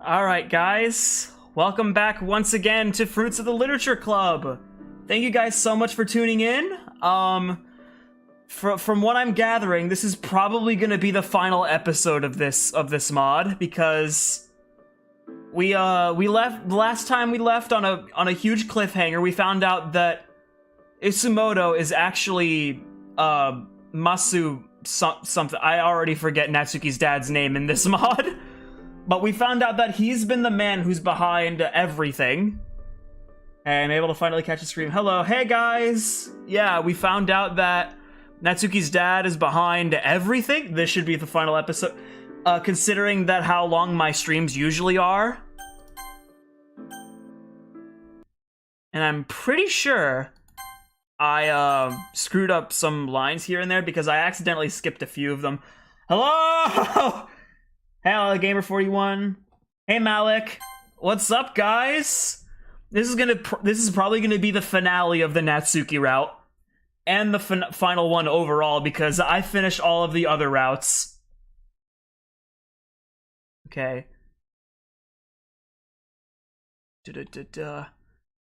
Alright guys, welcome back once again to Fruits of the Literature Club. Thank you guys so much for tuning in. From what I'm gathering, this is probably going to be the final episode of this mod, because we left the last time we left on a huge cliffhanger. We found out that Isumoto is actually Masu something. I already forget Natsuki's dad's name in this mod. But we found out that he's been the man who's behind everything. And able to finally catch a scream. Hello, hey guys! Yeah, we found out that Natsuki's dad is behind everything. This should be the final episode. Considering that how long my streams usually are. And I'm pretty sure I screwed up some lines here and there because I accidentally skipped a few of them. Hello! Hey, Gamer41. Hey, Malik. What's up, guys? This is probably gonna be the finale of the Natsuki route, and the final one overall, because I finished all of the other routes. Okay. The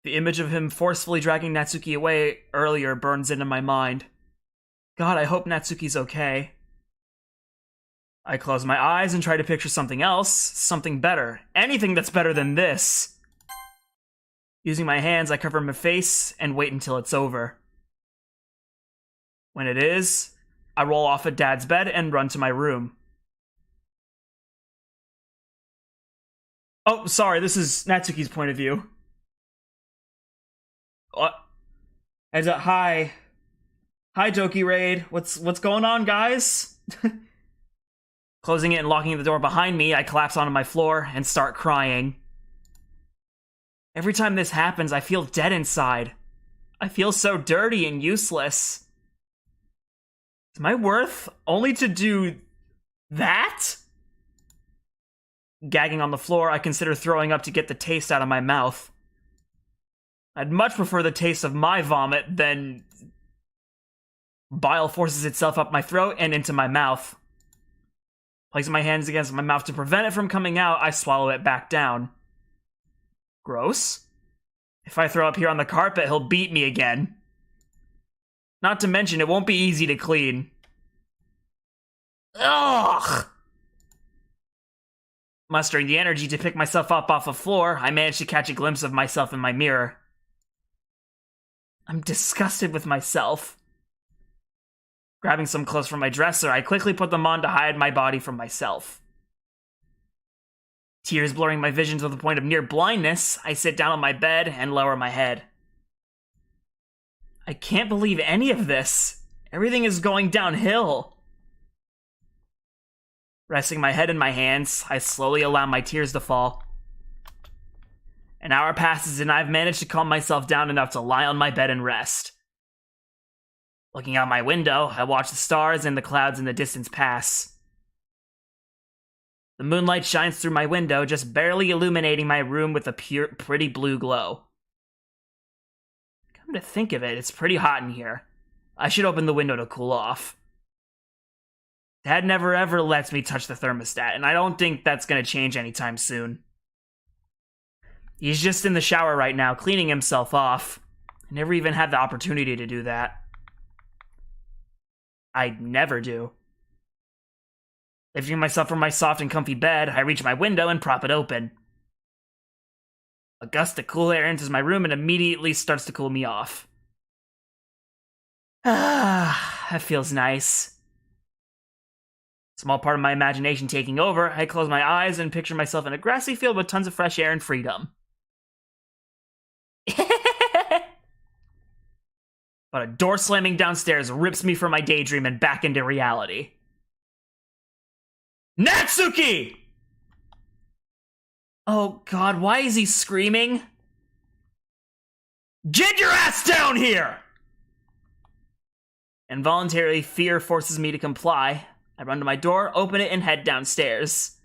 image of him forcefully dragging Natsuki away earlier burns into my mind. God, I hope Natsuki's okay. I close my eyes and try to picture something else, something better. Anything that's better than this. Using my hands, I cover my face and wait until it's over. When it is, I roll off of Dad's bed and run to my room. Oh, sorry, this is Natsuki's point of view. What? Hi. Hi, Doki Raid. What's going on, guys? Closing it and locking the door behind me, I collapse onto my floor and start crying. Every time this happens, I feel dead inside. I feel so dirty and useless. Is my worth only to do that? Gagging on the floor, I consider throwing up to get the taste out of my mouth. I'd much prefer the taste of my vomit than bile forces itself up my throat and into my mouth. Placing my hands against my mouth to prevent it from coming out, I swallow it back down. Gross. If I throw up here on the carpet, he'll beat me again. Not to mention, it won't be easy to clean. Ugh! Mustering the energy to pick myself up off the floor, I manage to catch a glimpse of myself in my mirror. I'm disgusted with myself. Grabbing some clothes from my dresser, I quickly put them on to hide my body from myself. Tears blurring my vision to the point of near blindness, I sit down on my bed and lower my head. I can't believe any of this. Everything is going downhill. Resting my head in my hands, I slowly allow my tears to fall. An hour passes and I've managed to calm myself down enough to lie on my bed and rest. Looking out my window, I watch the stars and the clouds in the distance pass. The moonlight shines through my window, just barely illuminating my room with a pretty blue glow. Come to think of it, it's pretty hot in here. I should open the window to cool off. Dad never ever lets me touch the thermostat, and I don't think that's gonna change anytime soon. He's just in the shower right now, cleaning himself off. I never even had the opportunity to do that. I never do. Lifting myself from my soft and comfy bed, I reach my window and prop it open. A gust of cool air enters my room and immediately starts to cool me off. Ah, that feels nice. Small part of my imagination taking over, I close my eyes and picture myself in a grassy field with tons of fresh air and freedom. But a door slamming downstairs rips me from my daydream and back into reality. Natsuki! Oh god, why is he screaming? Get your ass down here! Involuntarily, fear forces me to comply. I run to my door, open it, and head downstairs.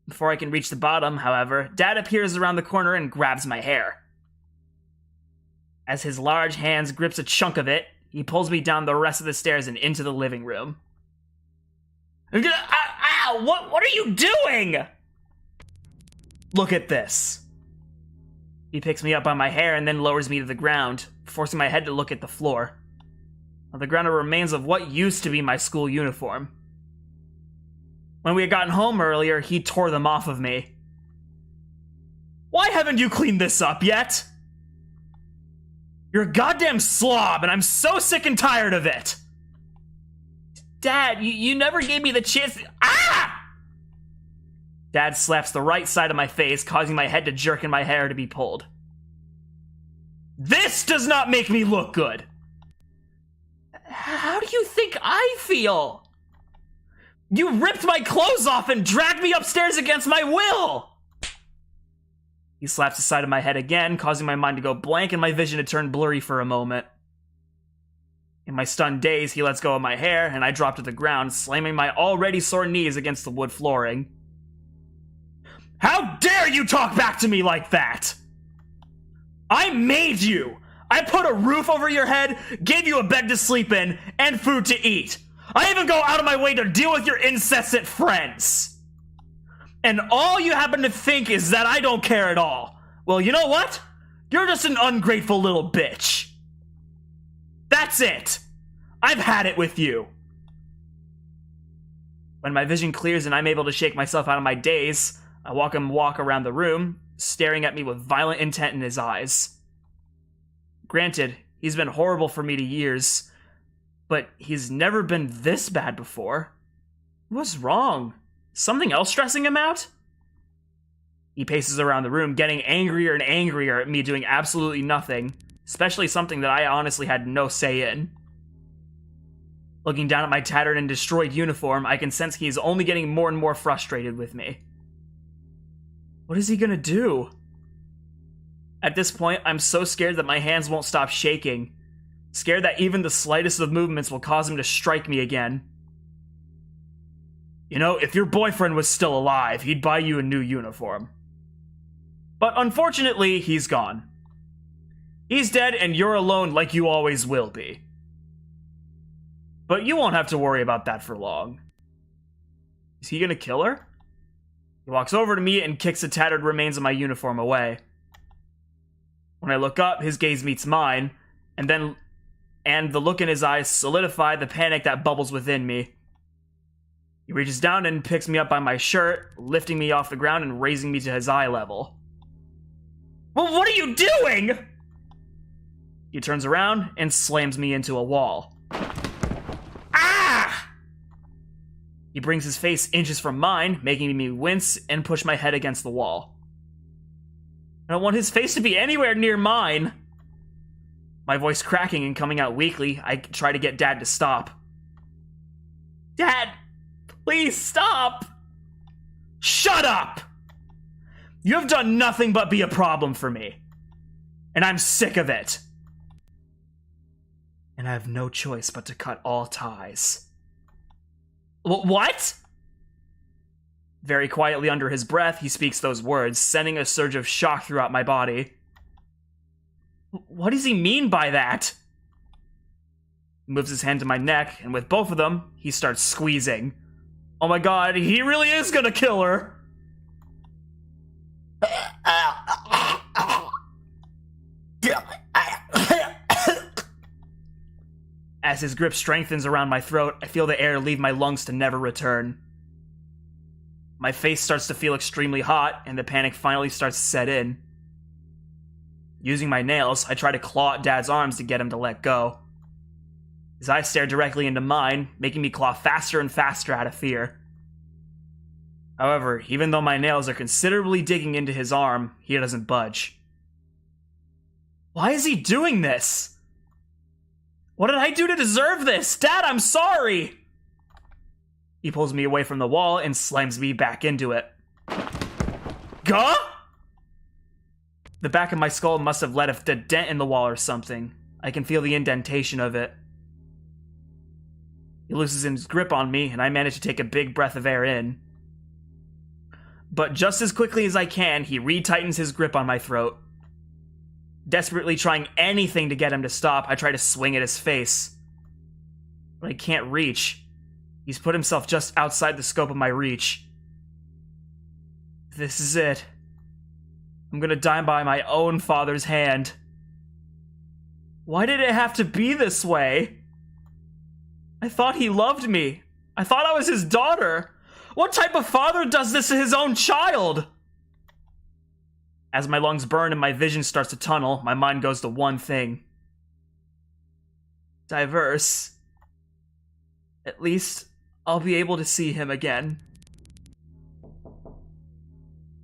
Before I can reach the bottom, however, Dad appears around the corner and grabs my hair. As his large hands grips a chunk of it, he pulls me down the rest of the stairs and into the living room. Ow! What are you doing? Look at this. He picks me up by my hair and then lowers me to the ground, forcing my head to look at the floor. On the ground are remains of what used to be my school uniform. When we had gotten home earlier, he tore them off of me. Why haven't you cleaned this up yet? You're a goddamn slob, and I'm so sick and tired of it! Dad, you never gave me the chance. Ah! Dad slaps the right side of my face, causing my head to jerk and my hair to be pulled. This does not make me look good! How do you think I feel? You ripped my clothes off and dragged me upstairs against my will! He slaps the side of my head again, causing my mind to go blank and my vision to turn blurry for a moment. In my stunned daze, he lets go of my hair, and I drop to the ground, slamming my already sore knees against the wood flooring. How dare you talk back to me like that? I made you! I put a roof over your head, gave you a bed to sleep in, and food to eat. I even go out of my way to deal with your incessant friends. And all you happen to think is that I don't care at all. Well, you know what? You're just an ungrateful little bitch. That's it. I've had it with you. When my vision clears and I'm able to shake myself out of my daze, I walk around the room, staring at me with violent intent in his eyes. Granted, he's been horrible for me to years, but he's never been this bad before. What's wrong? Something else stressing him out? He paces around the room, getting angrier and angrier at me doing absolutely nothing, especially something that I honestly had no say in. Looking down at my tattered and destroyed uniform, I can sense he's only getting more and more frustrated with me. What is he gonna do? At this point, I'm so scared that my hands won't stop shaking. Scared that even the slightest of movements will cause him to strike me again. You know, if your boyfriend was still alive, he'd buy you a new uniform. But unfortunately, he's gone. He's dead and you're alone like you always will be. But you won't have to worry about that for long. Is he gonna kill her? He walks over to me and kicks the tattered remains of my uniform away. When I look up, his gaze meets mine, and the look in his eyes solidify the panic that bubbles within me. He reaches down and picks me up by my shirt, lifting me off the ground and raising me to his eye level. Well, what are you doing? He turns around and slams me into a wall. Ah! He brings his face inches from mine, making me wince and push my head against the wall. I don't want his face to be anywhere near mine. My voice cracking and coming out weakly, I try to get Dad to stop. Dad, please stop! Shut up! You have done nothing but be a problem for me. And I'm sick of it. And I have no choice but to cut all ties. What? Very quietly under his breath, he speaks those words, sending a surge of shock throughout my body. What does he mean by that? He moves his hand to my neck, and with both of them, he starts squeezing. Oh my god, he really is gonna kill her! As his grip strengthens around my throat, I feel the air leave my lungs to never return. My face starts to feel extremely hot, and the panic finally starts to set in. Using my nails, I try to claw at Dad's arms to get him to let go. His eyes stare directly into mine, making me claw faster and faster out of fear. However, even though my nails are considerably digging into his arm, he doesn't budge. Why is he doing this? What did I do to deserve this? Dad, I'm sorry! He pulls me away from the wall and slams me back into it. Gah? The back of my skull must have left a dent in the wall or something. I can feel the indentation of it. He loosens his grip on me, and I manage to take a big breath of air in. But just as quickly as I can, he retightens his grip on my throat. Desperately trying anything to get him to stop, I try to swing at his face. But I can't reach. He's put himself just outside the scope of my reach. This is it. I'm gonna die by my own father's hand. Why did it have to be this way? I thought he loved me. I thought I was his daughter. What type of father does this to his own child? As my lungs burn and my vision starts to tunnel, my mind goes to one thing. Diverse. At least, I'll be able to see him again.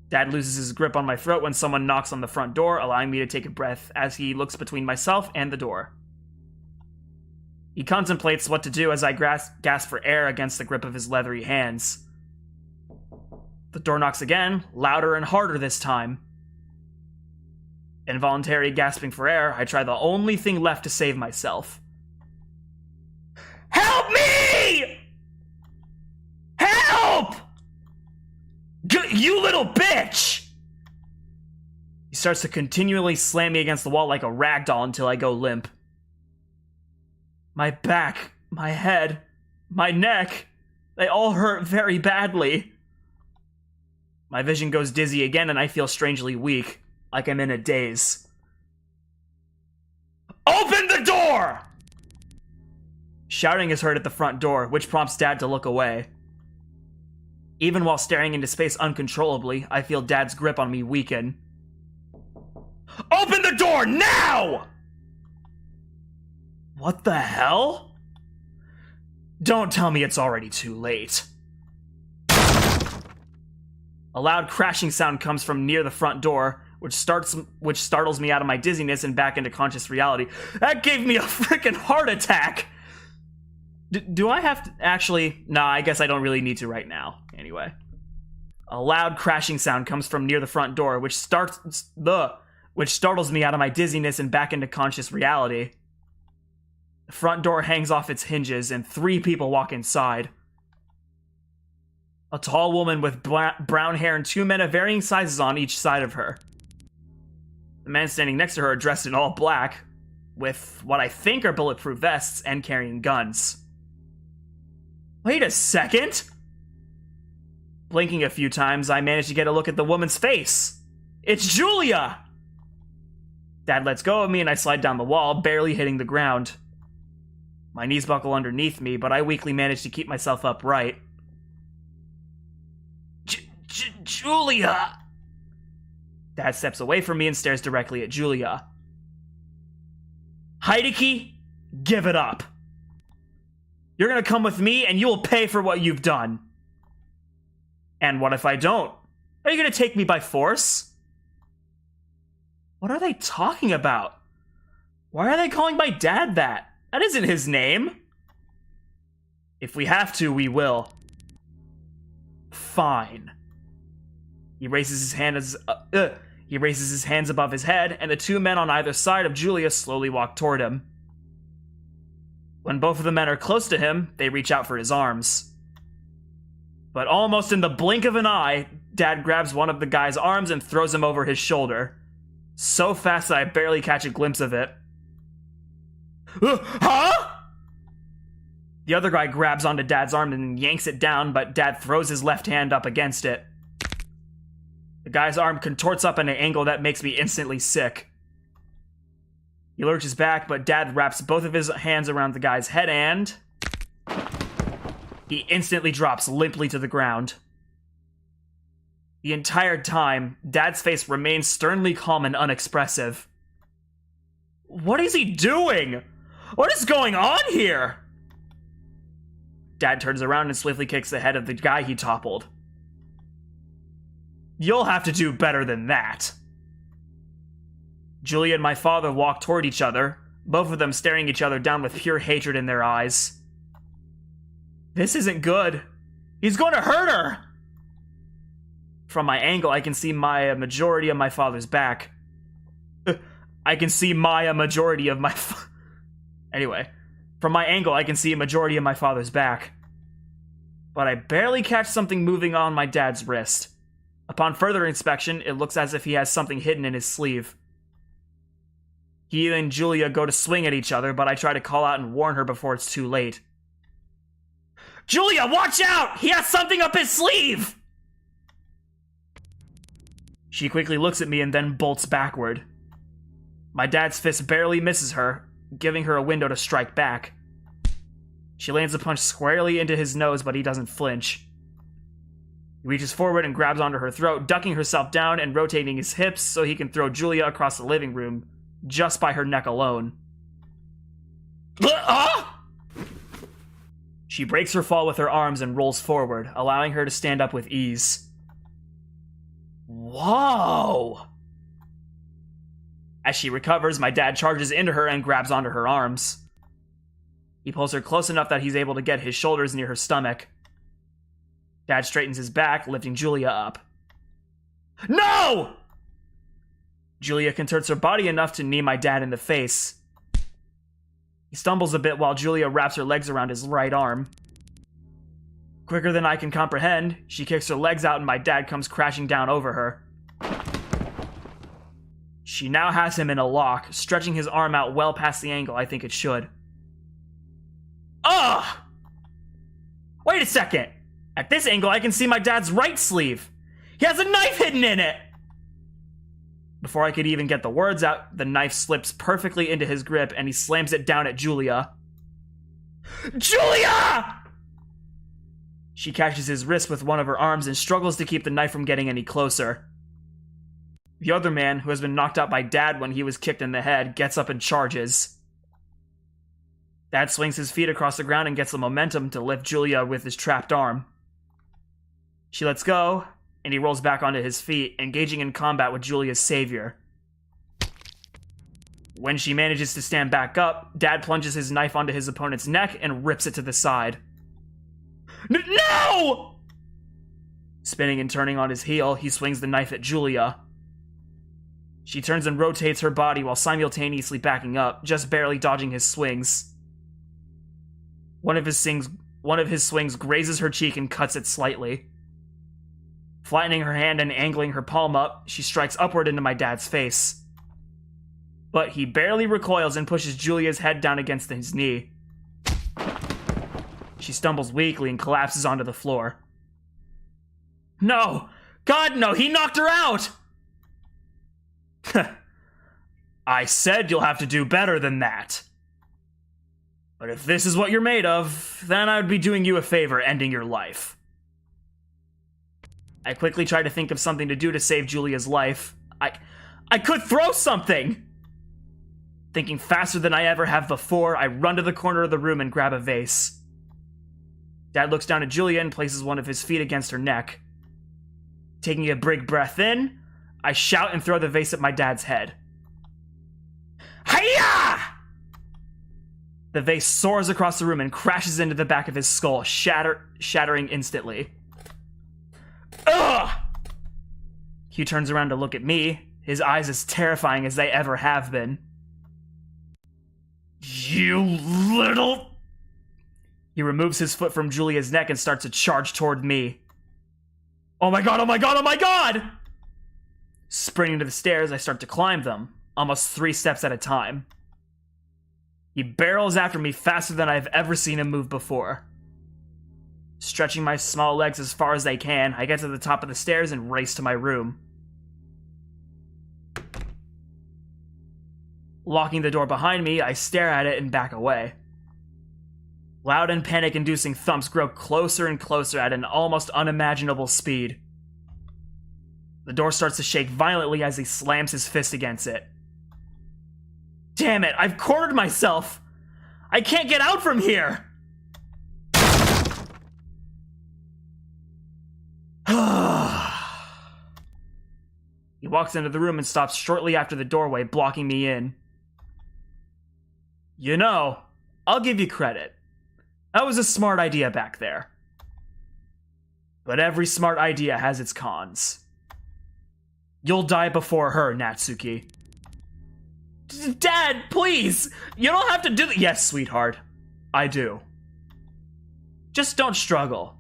Dad loses his grip on my throat when someone knocks on the front door, allowing me to take a breath as he looks between myself and the door. He contemplates what to do as I gasp for air against the grip of his leathery hands. The door knocks again, louder and harder this time. Involuntary gasping for air, I try the only thing left to save myself. Help me! Help! You little bitch! He starts to continually slam me against the wall like a ragdoll until I go limp. My back, my head, my neck, they all hurt very badly. My vision goes dizzy again and I feel strangely weak, like I'm in a daze. Open the door! Shouting is heard at the front door, which prompts Dad to look away. Even while staring into space uncontrollably, I feel Dad's grip on me weaken. Open the door now! What the hell? Don't tell me it's already too late. A loud crashing sound comes from near the front door, which startles me out of my dizziness and back into conscious reality. That gave me a freaking heart attack! Do I have to... Actually, nah, I guess I don't really need to right now. Anyway. A loud crashing sound comes from near the front door, which startles me out of my dizziness and back into conscious reality. The front door hangs off its hinges, and 3 people walk inside. A tall woman with brown hair and 2 men of varying sizes on each side of her. The man standing next to her, dressed in all black, with what I think are bulletproof vests and carrying guns. Wait a second! Blinking a few times, I manage to get a look at the woman's face. It's Julia! Dad lets go of me and I slide down the wall, barely hitting the ground. My knees buckle underneath me, but I weakly manage to keep myself upright. Julia! Dad steps away from me and stares directly at Julia. Heideki, give it up. You're gonna come with me and you will pay for what you've done. And what if I don't? Are you gonna take me by force? What are they talking about? Why are they calling my dad that? That isn't his name. If we have to, we will. Fine. He raises his hands above his head, and the two men on either side of Julia slowly walk toward him. When both of the men are close to him, they reach out for his arms. But almost in the blink of an eye, Dad grabs one of the guy's arms and throws him over his shoulder. So fast that I barely catch a glimpse of it. Huh? The other guy grabs onto Dad's arm and yanks it down, but Dad throws his left hand up against it. The guy's arm contorts up at an angle that makes me instantly sick. He lurches back, but Dad wraps both of his hands around the guy's head and... he instantly drops limply to the ground. The entire time, Dad's face remains sternly calm and unexpressive. What is he doing? What is going on here? Dad turns around and swiftly kicks the head of the guy he toppled. You'll have to do better than that. Julia and my father walk toward each other, both of them staring each other down with pure hatred in their eyes. This isn't good. He's going to hurt her! From my angle, I can see a majority of my father's back. I can see a majority of my... Anyway, from my angle, I can see a majority of my father's back. But I barely catch something moving on my dad's wrist. Upon further inspection, it looks as if he has something hidden in his sleeve. He and Julia go to swing at each other, but I try to call out and warn her before it's too late. Julia, watch out! He has something up his sleeve! She quickly looks at me and then bolts backward. My dad's fist barely misses her, giving her a window to strike back. She lands a punch squarely into his nose, but he doesn't flinch. He reaches forward and grabs onto her throat, ducking herself down and rotating his hips so he can throw Julia across the living room, just by her neck alone. She breaks her fall with her arms and rolls forward, allowing her to stand up with ease. Whoa! As she recovers, my dad charges into her and grabs onto her arms. He pulls her close enough that he's able to get his shoulders near her stomach. Dad straightens his back, lifting Julia up. No! Julia contorts her body enough to knee my dad in the face. He stumbles a bit while Julia wraps her legs around his right arm. Quicker than I can comprehend, she kicks her legs out and my dad comes crashing down over her. She now has him in a lock, stretching his arm out well past the angle I think it should. Ugh! Wait a second! At this angle, I can see my dad's right sleeve! He has a knife hidden in it! Before I could even get the words out, the knife slips perfectly into his grip and he slams it down at Julia. Julia! She catches his wrist with one of her arms and struggles to keep the knife from getting any closer. The other man, who has been knocked out by Dad when he was kicked in the head, gets up and charges. Dad swings his feet across the ground and gets the momentum to lift Julia with his trapped arm. She lets go, and he rolls back onto his feet, engaging in combat with Julia's savior. When she manages to stand back up, Dad plunges his knife onto his opponent's neck and rips it to the side. No! Spinning and turning on his heel, he swings the knife at Julia. She turns and rotates her body while simultaneously backing up, just barely dodging his swings. One of his swings grazes her cheek and cuts it slightly. Flattening her hand and angling her palm up, she strikes upward into my dad's face. But he barely recoils and pushes Julia's head down against his knee. She stumbles weakly and collapses onto the floor. No! God, no! He knocked her out! I said you'll have to do better than that. But if this is what you're made of, then I would be doing you a favor ending your life. I quickly try to think of something to do to save Julia's life. I could throw something! Thinking faster than I ever have before, I run to the corner of the room and grab a vase. Dad looks down at Julia and places one of his feet against her neck. Taking a big breath in, I shout and throw the vase at my dad's head. Hiya! The vase soars across the room and crashes into the back of his skull, shattering instantly. Ugh! He turns around to look at me, his eyes as terrifying as they ever have been. You little... He removes his foot from Julia's neck and starts to charge toward me. Oh my god, oh my god, oh my god! Sprinting to the stairs, I start to climb them, almost 3 steps at a time. He barrels after me faster than I've ever seen him move before. Stretching my small legs as far as I can, I get to the top of the stairs and race to my room. Locking the door behind me, I stare at it and back away. Loud and panic-inducing thumps grow closer and closer at an almost unimaginable speed. The door starts to shake violently as he slams his fist against it. Damn it, I've cornered myself! I can't get out from here! He walks into the room and stops shortly after the doorway, blocking me in. You know, I'll give you credit. That was a smart idea back there. But every smart idea has its cons. You'll die before her, Natsuki. Dad, please! You don't have to do that. Yes, sweetheart. I do. Just don't struggle.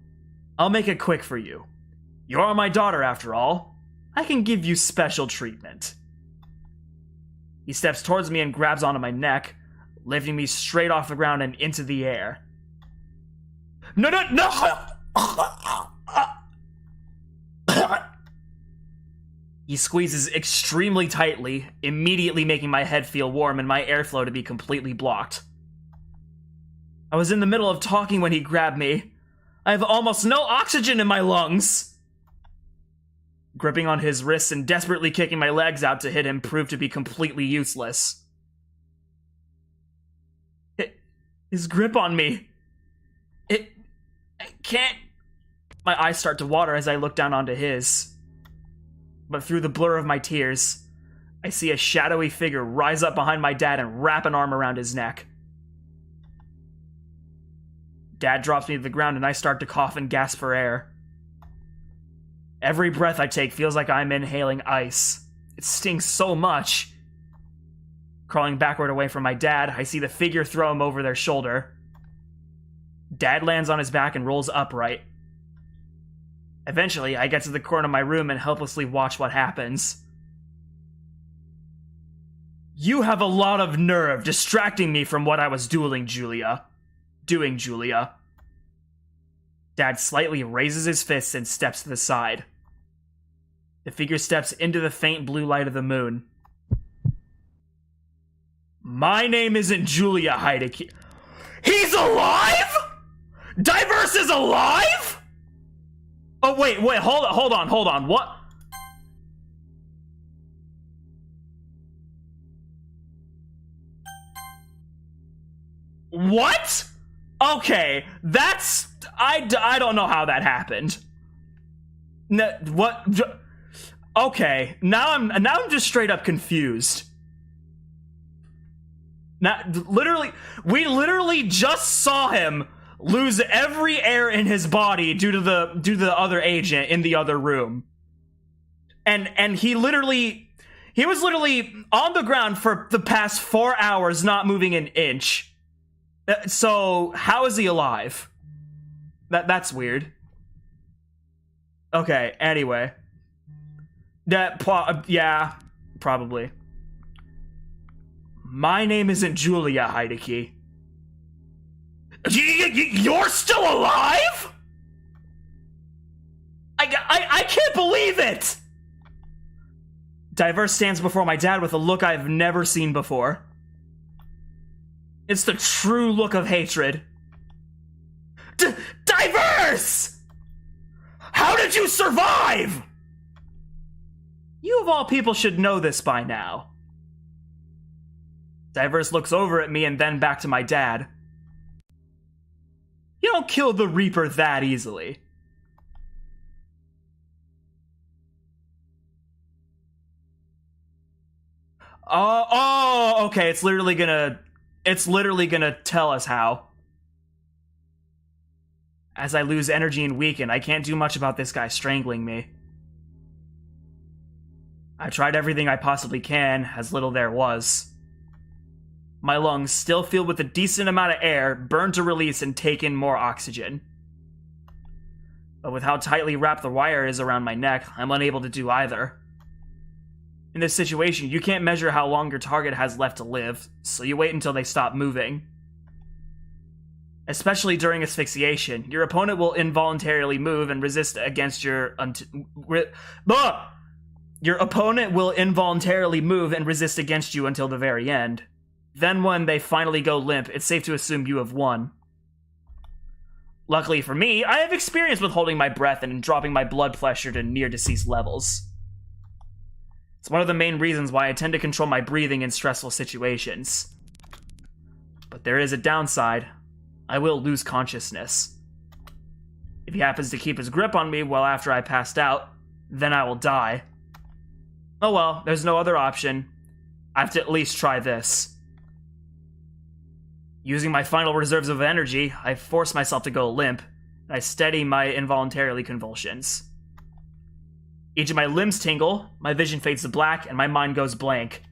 I'll make it quick for you. You're my daughter, after all. I can give you special treatment. He steps towards me and grabs onto my neck, lifting me straight off the ground and into the air. No, no, no! He squeezes extremely tightly, immediately making my head feel warm and my airflow to be completely blocked. I was in the middle of talking when he grabbed me. I have almost no oxygen in my lungs. Gripping on his wrists and desperately kicking my legs out to hit him proved to be completely useless. His grip on me. I can't... My eyes start to water as I look down onto his. But through the blur of my tears, I see a shadowy figure rise up behind my dad and wrap an arm around his neck. Dad drops me to the ground and I start to cough and gasp for air. Every breath I take feels like I'm inhaling ice. It stings so much. Crawling backward away from my dad, I see the figure throw him over their shoulder. Dad lands on his back and rolls upright. Eventually, I get to the corner of my room and helplessly watch what happens. You have a lot of nerve distracting me from what I was doing, Julia. Dad slightly raises his fists and steps to the side. The figure steps into the faint blue light of the moon. My name isn't Julia Hideki. He's alive?! Diverse is alive?! Oh, wait, hold on, what? What? Okay, that's... I don't know how that happened. What? Okay, now I'm just straight up confused. Now, we literally just saw him lose every air in his body due to the other agent in the other room. And he was literally on the ground for the past 4 hours, not moving an inch. So how is he alive? That's weird. Okay, anyway. Yeah, probably. My name isn't Julia Hideki. You're still alive?! I can't believe it! Diverse stands before my dad with a look I've never seen before. It's the true look of hatred. Diverse! How did you survive?! You of all people should know this by now. Diverse looks over at me and then back to my dad. You don't kill the Reaper that easily. Okay, it's literally gonna tell us how. As I lose energy and weaken, I can't do much about this guy strangling me. I tried everything I possibly can, as little there was. My lungs, still filled with a decent amount of air, burn to release and take in more oxygen. But with how tightly wrapped the wire is around my neck, I'm unable to do either. In this situation, you can't measure how long your target has left to live, so you wait until they stop moving. Especially during asphyxiation, your opponent will involuntarily move and resist against your Your opponent will involuntarily move and resist against you until the very end. Then when they finally go limp, it's safe to assume you have won. Luckily for me, I have experience with holding my breath and dropping my blood pressure to near-deceased levels. It's one of the main reasons why I tend to control my breathing in stressful situations. But there is a downside. I will lose consciousness. If he happens to keep his grip on me well after I passed out, then I will die. Oh well, there's no other option. I have to at least try this. Using my final reserves of energy, I force myself to go limp, and I steady my involuntarily convulsions. Each of my limbs tingle, my vision fades to black, and my mind goes blank.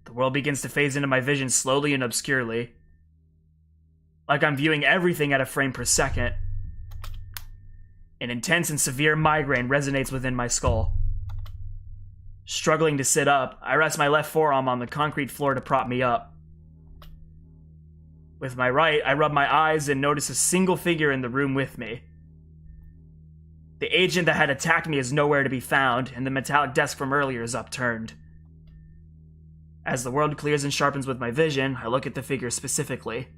The world begins to phase into my vision slowly and obscurely. Like I'm viewing everything at a frame per second. An intense and severe migraine resonates within my skull. Struggling to sit up, I rest my left forearm on the concrete floor to prop me up. With my right, I rub my eyes and notice a single figure in the room with me. The agent that had attacked me is nowhere to be found, and the metallic desk from earlier is upturned. As the world clears and sharpens with my vision, I look at the figure specifically.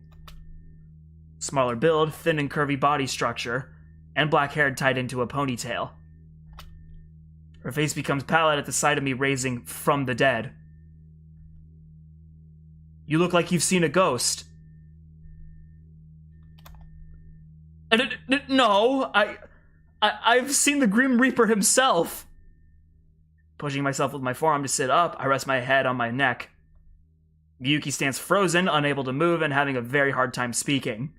Smaller build, thin and curvy body structure, and black hair tied into a ponytail. Her face becomes pallid at the sight of me raising from the dead. You look like you've seen a ghost. No, I've seen the Grim Reaper himself. Pushing myself with my forearm to sit up, I rest my head on my neck. Miyuki stands frozen, unable to move, and having a very hard time speaking.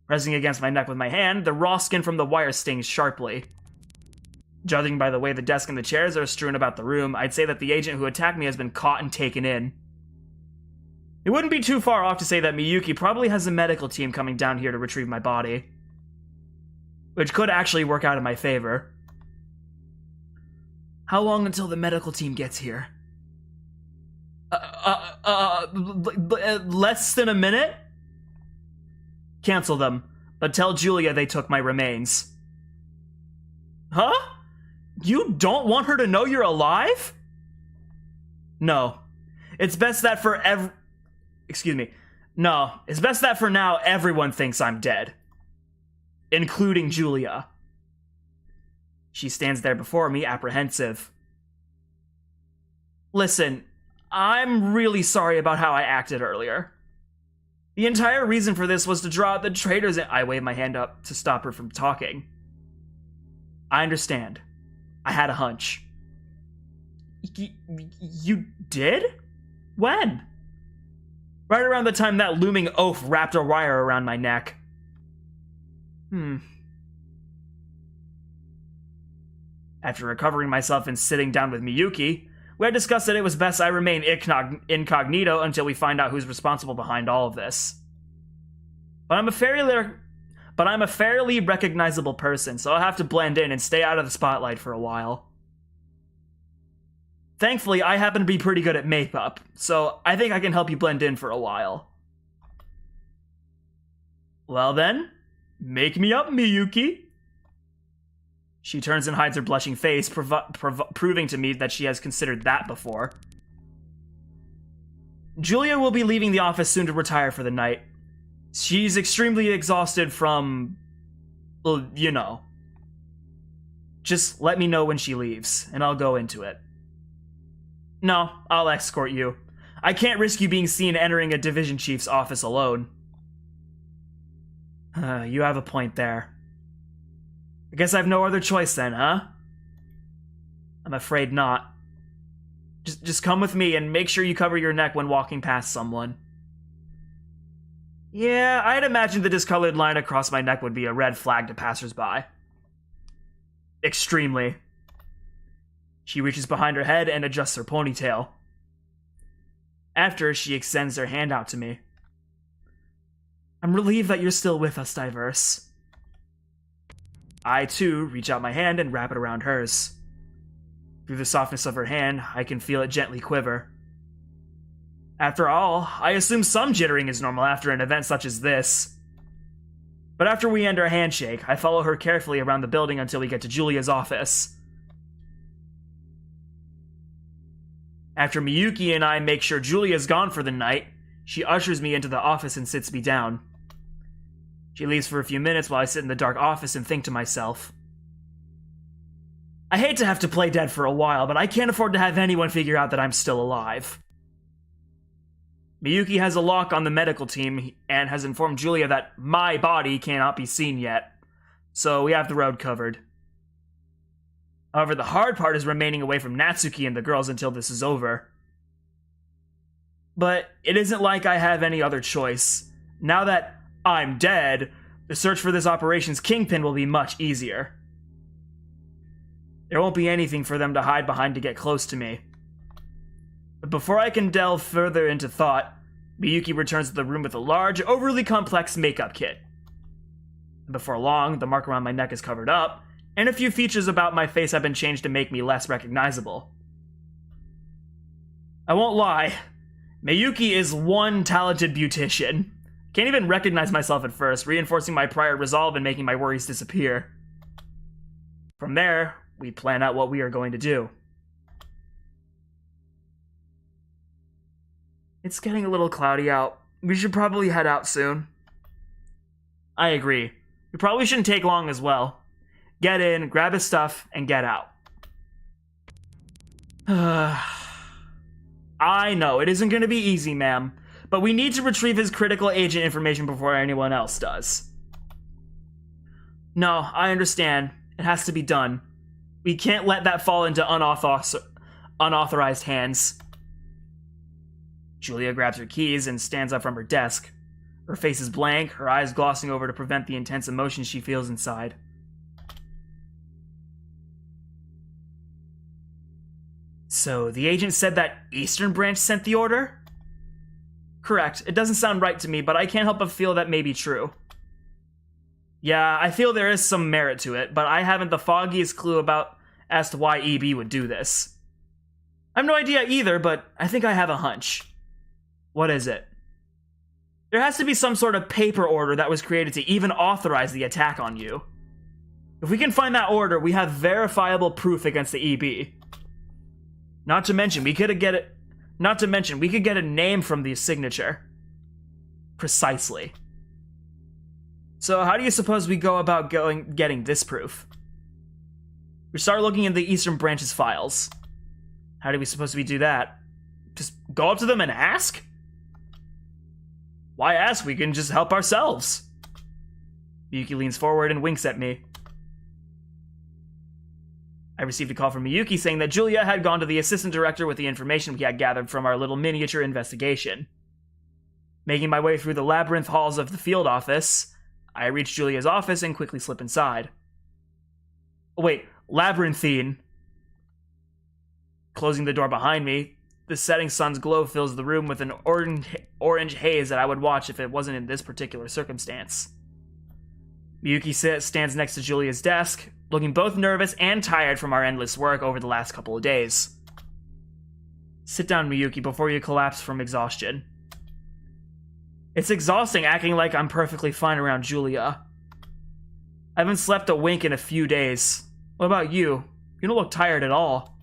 Pressing against my neck with my hand, the raw skin from the wire stings sharply. Judging by the way the desk and the chairs are strewn about the room, I'd say that the agent who attacked me has been caught and taken in. It wouldn't be too far off to say that Miyuki probably has a medical team coming down here to retrieve my body. Which could actually work out in my favor. How long until the medical team gets here? Less than a minute? Cancel them, but tell Julia they took my remains. Huh? You don't want her to know you're alive? No. It's best that for No, it's best that for now everyone thinks I'm dead. Including Julia. She stands there before me, apprehensive. Listen, I'm really sorry about how I acted earlier. The entire reason for this was to draw out the traitors and I wave my hand up to stop her from talking. I understand. I had a hunch. You did? When? Right around the time that looming oaf wrapped a wire around my neck. After recovering myself and sitting down with Miyuki, we had discussed that it was best I remain incognito until we find out who's responsible behind all of this. But I'm a fairly recognizable person, so I'll have to blend in and stay out of the spotlight for a while. Thankfully, I happen to be pretty good at makeup, so I think I can help you blend in for a while. Well then, make me up, Miyuki. She turns and hides her blushing face, proving to me that she has considered that before. Julia will be leaving the office soon to retire for the night. She's extremely exhausted from, well, you know. Just let me know when she leaves, and I'll go into it. No, I'll escort you. I can't risk you being seen entering a division chief's office alone. You have a point there. I guess I have no other choice then, huh? I'm afraid not. Just come with me and make sure you cover your neck when walking past someone. Yeah, I'd imagine the discolored line across my neck would be a red flag to passersby. Extremely. She reaches behind her head and adjusts her ponytail. After, she extends her hand out to me. I'm relieved that you're still with us, Diverse. I, too, reach out my hand and wrap it around hers. Through the softness of her hand, I can feel it gently quiver. After all, I assume some jittering is normal after an event such as this. But after we end our handshake, I follow her carefully around the building until we get to Julia's office. After Miyuki and I make sure Julia's gone for the night, she ushers me into the office and sits me down. She leaves for a few minutes while I sit in the dark office and think to myself. I hate to have to play dead for a while, but I can't afford to have anyone figure out that I'm still alive. Miyuki has a lock on the medical team and has informed Julia that my body cannot be seen yet, so we have the road covered. However, the hard part is remaining away from Natsuki and the girls until this is over. But it isn't like I have any other choice. Now that I'm dead, the search for this operation's kingpin will be much easier. There won't be anything for them to hide behind to get close to me. But before I can delve further into thought, Miyuki returns to the room with a large, overly complex makeup kit. And before long, the mark around my neck is covered up, and a few features about my face have been changed to make me less recognizable. I won't lie, Miyuki is one talented beautician. Can't even recognize myself at first, reinforcing my prior resolve and making my worries disappear. From there, we plan out what we are going to do. It's getting a little cloudy out. We should probably head out soon. I agree. We probably shouldn't take long as well. Get in, grab his stuff, and get out. I know, it isn't going to be easy, ma'am, but we need to retrieve his critical agent information before anyone else does. No, I understand. It has to be done. We can't let that fall into unauthorized hands. Julia grabs her keys and stands up from her desk. Her face is blank, her eyes glossing over to prevent the intense emotions she feels inside. So, the agent said that Eastern Branch sent the order? Correct. It doesn't sound right to me, but I can't help but feel that may be true. Yeah, I feel there is some merit to it, but I haven't the foggiest clue as to why EB would do this. I have no idea either, but I think I have a hunch. What is it? There has to be some sort of paper order that was created to even authorize the attack on you. If we can find that order, we have verifiable proof against the EB. Not to mention, we could get a name from the signature. Precisely. So how do you suppose we go about getting this proof? We start looking in the Eastern Branch's files. How do we suppose we do that? Just go up to them and ask? Why ask? We can just help ourselves. Miyuki leans forward and winks at me. I received a call from Miyuki saying that Julia had gone to the assistant director with the information we had gathered from our little miniature investigation. Making my way through the labyrinth halls of the field office, I reach Julia's office and quickly slip inside. Oh, wait, labyrinthine. Closing the door behind me, the setting sun's glow fills the room with an orange haze that I would watch if it wasn't in this particular circumstance. Miyuki stands next to Julia's desk, looking both nervous and tired from our endless work over the last couple of days. Sit down, Miyuki, before you collapse from exhaustion. It's exhausting acting like I'm perfectly fine around Julia. I haven't slept a wink in a few days. What about you? You don't look tired at all.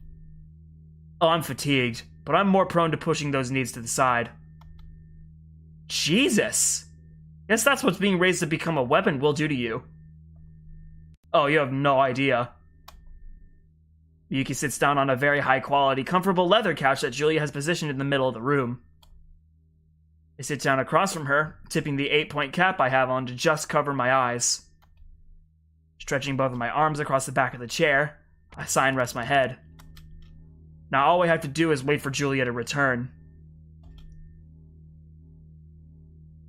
Oh, I'm fatigued, but I'm more prone to pushing those needs to the side. Jesus! Guess that's what being raised to become a weapon will do to you. Oh, you have no idea. Miyuki sits down on a very high-quality, comfortable leather couch that Julia has positioned in the middle of the room. I sit down across from her, tipping the 8-point cap I have on to just cover my eyes. Stretching both of my arms across the back of the chair, I sigh and rest my head. Now all I have to do is wait for Julia to return.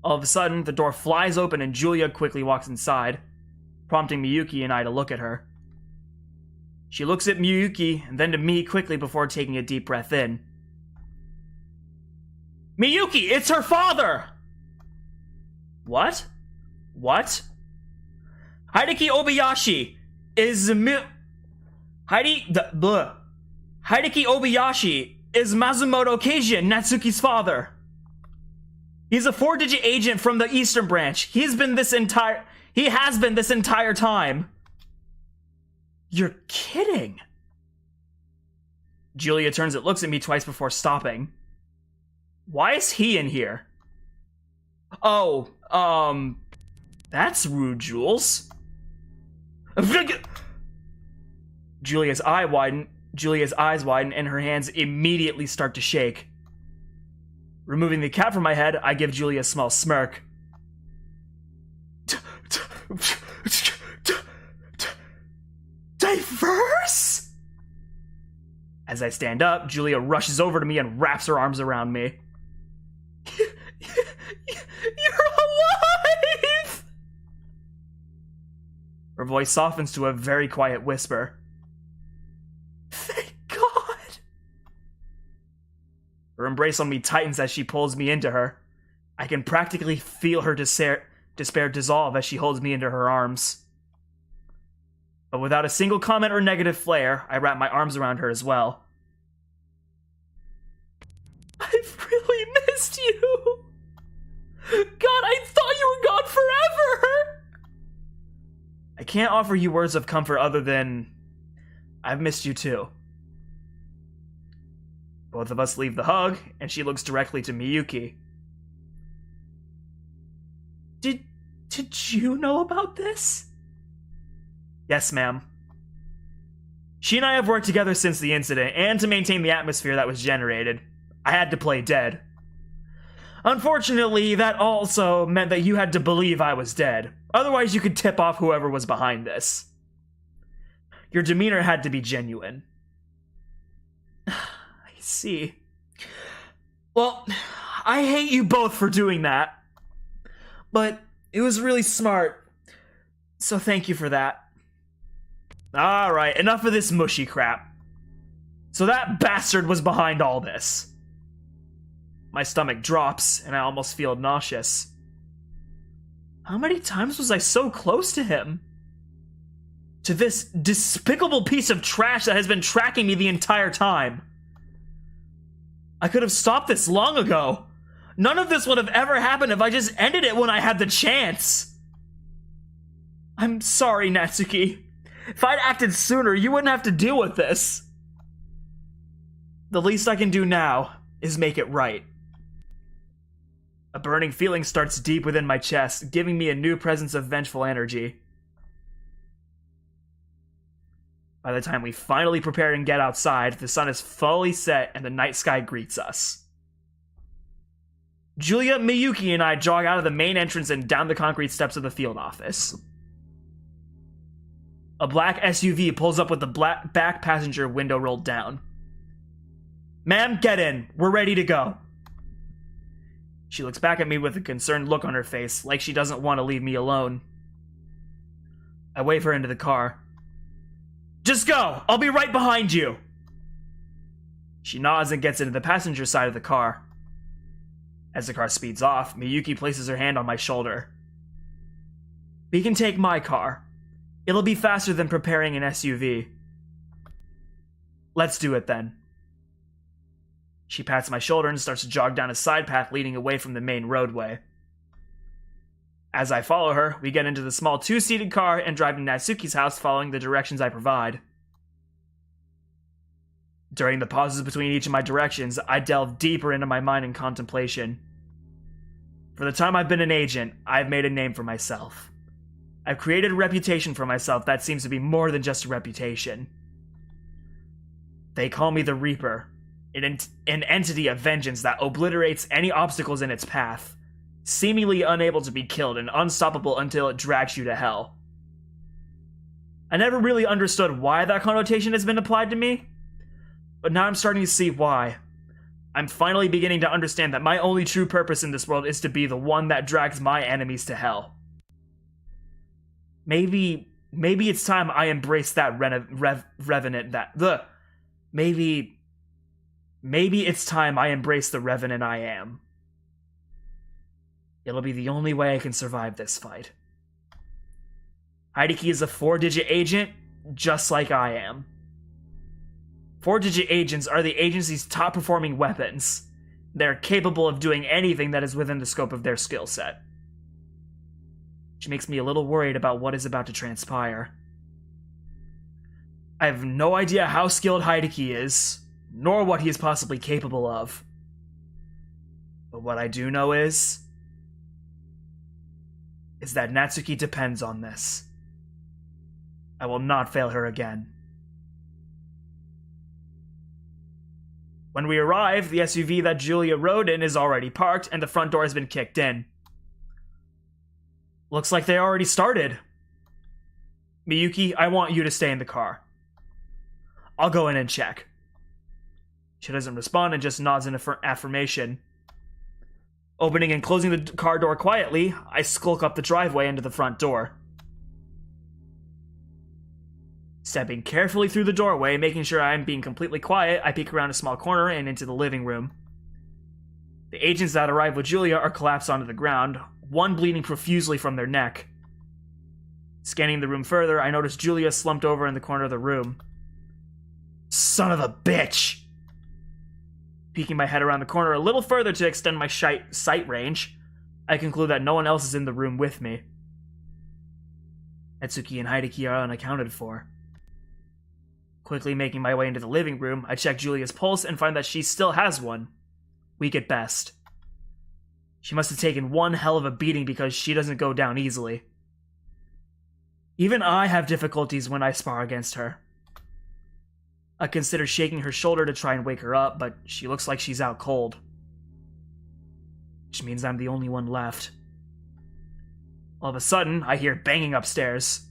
All of a sudden, the door flies open and Julia quickly walks inside, prompting Miyuki and I to look at her. She looks at Miyuki and then to me quickly before taking a deep breath in. Miyuki, it's her father! What? What? Hideki Obayashi is Hideki Obayashi is Masamoto Keijin, Natsuki's father. He's a 4-digit agent from the Eastern Branch. He has been this entire time. You're kidding. Julia turns and looks at me twice before stopping. Why is he in here? Oh, that's rude, Jules. Julia's eyes widen and her hands immediately start to shake. Removing the cap from my head, I give Julia a small smirk. Diverse? As I stand up, Julia rushes over to me and wraps her arms around me. You're alive! Her voice softens to a very quiet whisper. Thank God! Her embrace on me tightens as she pulls me into her. I can practically feel her despair dissolve as she holds me into her arms. But without a single comment or negative flair, I wrap my arms around her as well. I've really missed you! God, I thought you were gone forever! I can't offer you words of comfort other than... I've missed you too. Both of us leave the hug, and she looks directly to Miyuki. Did you know about this? Yes, ma'am. She and I have worked together since the incident, and to maintain the atmosphere that was generated, I had to play dead. Unfortunately, that also meant that you had to believe I was dead. Otherwise, you could tip off whoever was behind this. Your demeanor had to be genuine. I see. Well, I hate you both for doing that. But it was really smart. So thank you for that. Alright, enough of this mushy crap. So that bastard was behind all this. My stomach drops, and I almost feel nauseous. How many times was I so close to him? To this despicable piece of trash that has been tracking me the entire time. I could have stopped this long ago. None of this would have ever happened if I just ended it when I had the chance. I'm sorry, Natsuki. If I'd acted sooner, you wouldn't have to deal with this. The least I can do now is make it right. A burning feeling starts deep within my chest, giving me a new presence of vengeful energy. By the time we finally prepare and get outside, the sun is fully set and the night sky greets us. Julia, Miyuki, and I jog out of the main entrance and down the concrete steps of the field office. A black SUV pulls up with the back passenger window rolled down. Ma'am, get in. We're ready to go. She looks back at me with a concerned look on her face, like she doesn't want to leave me alone. I wave her into the car. Just go! I'll be right behind you! She nods and gets into the passenger side of the car. As the car speeds off, Miyuki places her hand on my shoulder. We can take my car. It'll be faster than preparing an SUV. Let's do it then. She pats my shoulder and starts to jog down a side path leading away from the main roadway. As I follow her, we get into the small 2-seated car and drive to Natsuki's house following the directions I provide. During the pauses between each of my directions, I delve deeper into my mind in contemplation. For the time I've been an agent, I've made a name for myself. I've created a reputation for myself that seems to be more than just a reputation. They call me the Reaper, an entity of vengeance that obliterates any obstacles in its path, seemingly unable to be killed and unstoppable until it drags you to hell. I never really understood why that connotation has been applied to me, but now I'm starting to see why. I'm finally beginning to understand that my only true purpose in this world is to be the one that drags my enemies to hell. Maybe it's time I embrace that revenant Maybe it's time I embrace the revenant I am. It'll be the only way I can survive this fight. Hideki is a 4-digit agent, just like I am. 4-digit agents are the agency's top-performing weapons. They're capable of doing anything that is within the scope of their skill set. Which makes me a little worried about what is about to transpire. I have no idea how skilled Hideki is, nor what he is possibly capable of. But what I do know is that Natsuki depends on this. I will not fail her again. When we arrive, the SUV that Julia rode in is already parked, and the front door has been kicked in. Looks like they already started. Miyuki, I want you to stay in the car. I'll go in and check. She doesn't respond and just nods in affirmation. Opening and closing the car door quietly, I skulk up the driveway into the front door. Stepping carefully through the doorway, making sure I'm being completely quiet, I peek around a small corner and into the living room. The agents that arrived with Julia are collapsed onto the ground, one bleeding profusely from their neck. Scanning the room further, I notice Julia slumped over in the corner of the room. Son of a bitch! Peeking my head around the corner a little further to extend my sight range, I conclude that no one else is in the room with me. Natsuki and Hideki are unaccounted for. Quickly making my way into the living room, I check Julia's pulse and find that she still has one. Weak at best. She must have taken one hell of a beating because she doesn't go down easily. Even I have difficulties when I spar against her. I consider shaking her shoulder to try and wake her up, but she looks like she's out cold. Which means I'm the only one left. All of a sudden, I hear banging upstairs.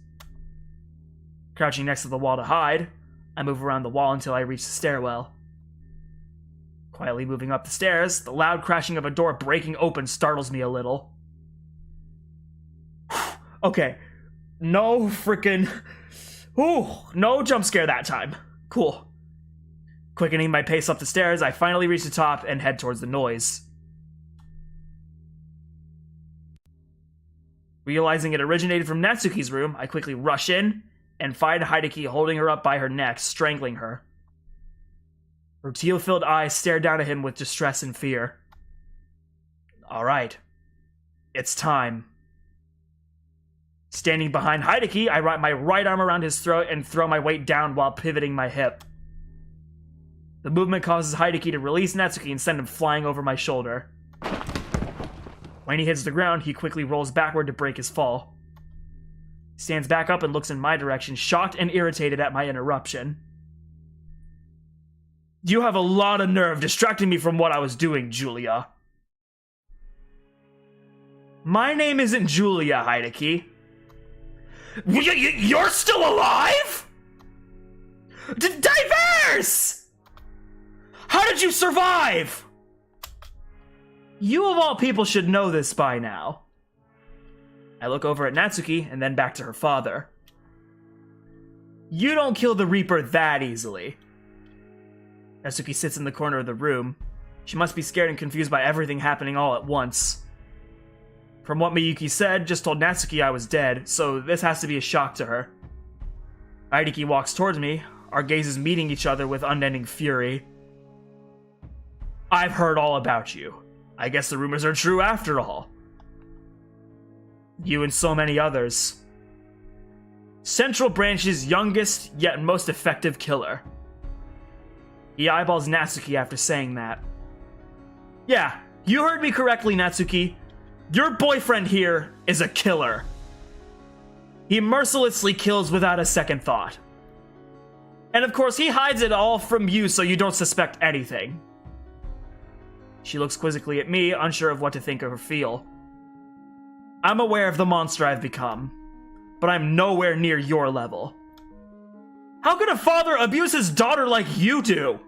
Crouching next to the wall to hide, I move around the wall until I reach the stairwell. Quietly moving up the stairs, the loud crashing of a door breaking open startles me a little. Okay, no frickin'... Ooh, no jump scare that time. Cool. Quickening my pace up the stairs, I finally reach the top and head towards the noise. Realizing it originated from Natsuki's room, I quickly rush in and find Hideki holding her up by her neck, strangling her. Her teal-filled eyes stare down at him with distress and fear. Alright. It's time. Standing behind Hideki, I wrap my right arm around his throat and throw my weight down while pivoting my hip. The movement causes Hideki to release Natsuki and send him flying over my shoulder. When he hits the ground, he quickly rolls backward to break his fall. He stands back up and looks in my direction, shocked and irritated at my interruption. You have a lot of nerve distracting me from what I was doing, Julia. My name isn't Julia, Hideki. You're still alive? Diverse! How did you survive? You of all people should know this by now. I look over at Natsuki and then back to her father. You don't kill the Reaper that easily. Natsuki sits in the corner of the room. She must be scared and confused by everything happening all at once. From what Miyuki said, just told Natsuki I was dead, so this has to be a shock to her. Hideki walks towards me, our gazes meeting each other with unending fury. I've heard all about you. I guess the rumors are true after all. You and so many others. Central Branch's youngest, yet most effective killer. He eyeballs Natsuki after saying that. Yeah, you heard me correctly, Natsuki. Your boyfriend here is a killer. He mercilessly kills without a second thought. And of course, he hides it all from you so you don't suspect anything. She looks quizzically at me, unsure of what to think or feel. I'm aware of the monster I've become, but I'm nowhere near your level. How could a father abuse his daughter like you do?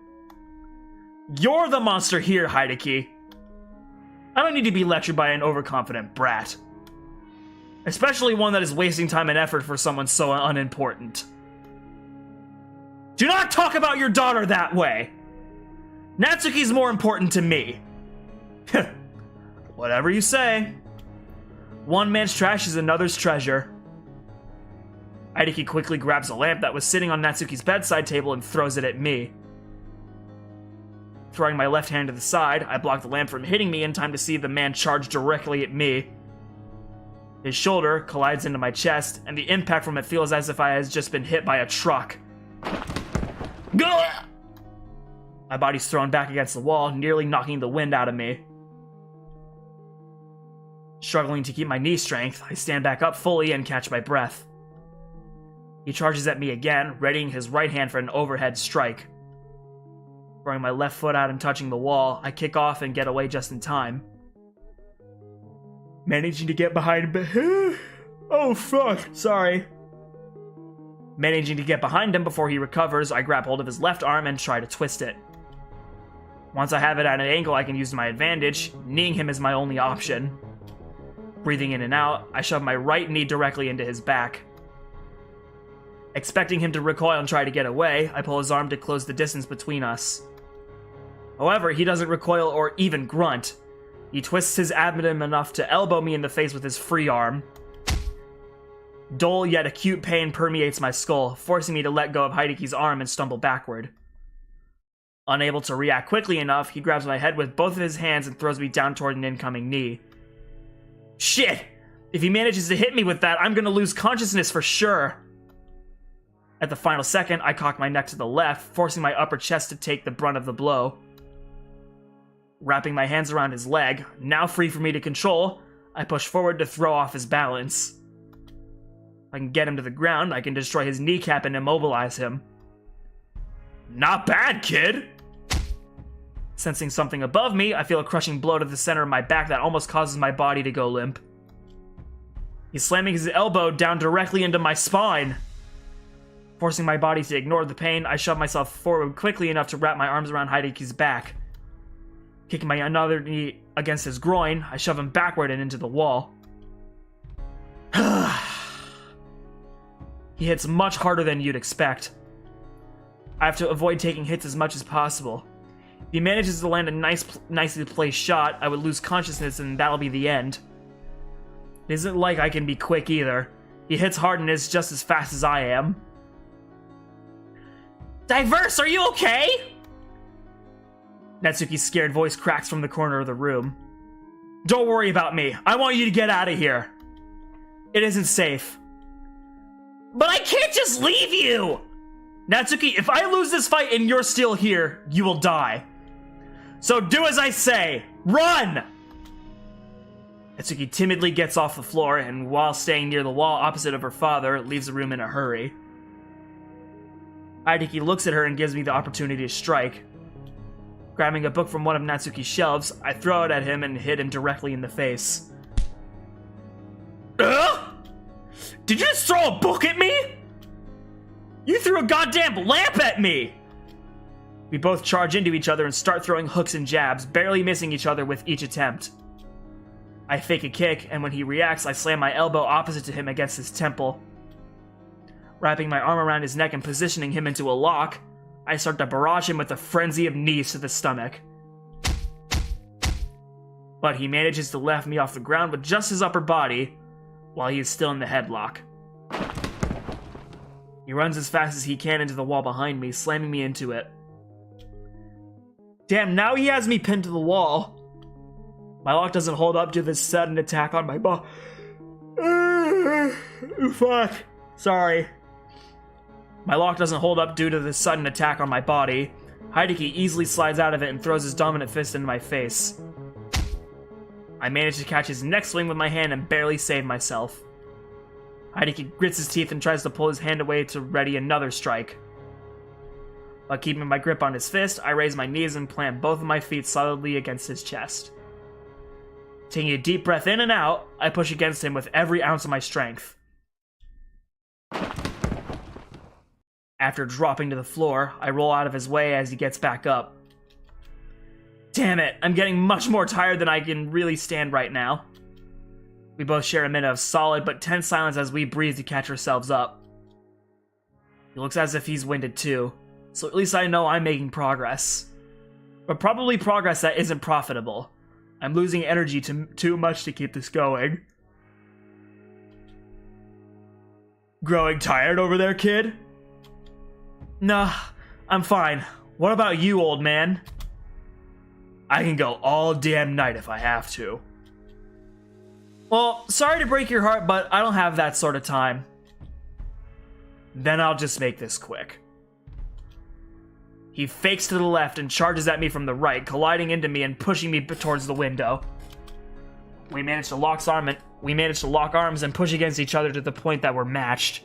You're the monster here, Hideki. I don't need to be lectured by an overconfident brat. Especially one that is wasting time and effort for someone so unimportant. Do not talk about your daughter that way! Natsuki's more important to me. Whatever you say. One man's trash is another's treasure. Hideki quickly grabs a lamp that was sitting on Natsuki's bedside table and throws it at me. Throwing my left hand to the side, I block the lamp from hitting me in time to see the man charge directly at me. His shoulder collides into my chest, and the impact from it feels as if I had just been hit by a truck. Gah! My body's thrown back against the wall, nearly knocking the wind out of me. Struggling to keep my knee strength, I stand back up fully and catch my breath. He charges at me again, readying his right hand for an overhead strike. Throwing my left foot out and touching the wall, I kick off and get away just in time. Managing to get behind oh fuck, sorry. Managing to get behind him before he recovers, I grab hold of his left arm and try to twist it. Once I have it at an angle I can use to my advantage, kneeing him is my only option. Breathing in and out, I shove my right knee directly into his back. Expecting him to recoil and try to get away, I pull his arm to close the distance between us. However, he doesn't recoil or even grunt. He twists his abdomen enough to elbow me in the face with his free arm. Dull yet acute pain permeates my skull, forcing me to let go of Hideki's arm and stumble backward. Unable to react quickly enough, he grabs my head with both of his hands and throws me down toward an incoming knee. Shit! If he manages to hit me with that, I'm gonna lose consciousness for sure. At the final second, I cock my neck to the left, forcing my upper chest to take the brunt of the blow. Wrapping my hands around his leg, now free for me to control, I push forward to throw off his balance. If I can get him to the ground, I can destroy his kneecap and immobilize him. Not bad, kid! Sensing something above me, I feel a crushing blow to the center of my back that almost causes my body to go limp. He's slamming his elbow down directly into my spine. Forcing my body to ignore the pain, I shove myself forward quickly enough to wrap my arms around Hideki's back. Kicking my another knee against his groin, I shove him backward and into the wall. He hits much harder than you'd expect. I have to avoid taking hits as much as possible. If he manages to land a nicely placed shot, I would lose consciousness and that'll be the end. It isn't like I can be quick either. He hits hard and is just as fast as I am. Diverse, are you okay? Natsuki's scared voice cracks from the corner of the room. Don't worry about me. I want you to get out of here. It isn't safe. But I can't just leave you! Natsuki, if I lose this fight and you're still here, you will die. So do as I say. Run! Natsuki timidly gets off the floor and, while staying near the wall opposite of her father, leaves the room in a hurry. Hideki looks at her and gives me the opportunity to strike. Grabbing a book from one of Natsuki's shelves, I throw it at him and hit him directly in the face. Did you just throw a book at me? You threw a goddamn lamp at me! We both charge into each other and start throwing hooks and jabs, barely missing each other with each attempt. I fake a kick, and when he reacts, I slam my elbow opposite to him against his temple. Wrapping my arm around his neck and positioning him into a lock, I start to barrage him with a frenzy of knees to the stomach. But he manages to lift me off the ground with just his upper body, while he is still in the headlock. He runs as fast as he can into the wall behind me, slamming me into it. Damn, now he has me pinned to the wall. My lock doesn't hold up to this sudden attack on my body. Fuck. Sorry. My lock doesn't hold up due to this sudden attack on my body. Hideki easily slides out of it and throws his dominant fist into my face. I manage to catch his next swing with my hand and barely save myself. Hideki grits his teeth and tries to pull his hand away to ready another strike. While keeping my grip on his fist, I raise my knees and plant both of my feet solidly against his chest. Taking a deep breath in and out, I push against him with every ounce of my strength. After dropping to the floor, I roll out of his way as he gets back up. Damn it, I'm getting much more tired than I can really stand right now. We both share a minute of solid but tense silence as we breathe to catch ourselves up. He looks as if he's winded too, so at least I know I'm making progress. But probably progress that isn't profitable. I'm losing energy too much to keep this going. Growing tired over there, kid? Nah, I'm fine. What about you, old man? I can go all damn night if I have to. Well, sorry to break your heart, but I don't have that sort of time. Then I'll just make this quick. He fakes to the left and charges at me from the right, colliding into me and pushing me towards the window. We manage to lock arms and push against each other to the point that we're matched.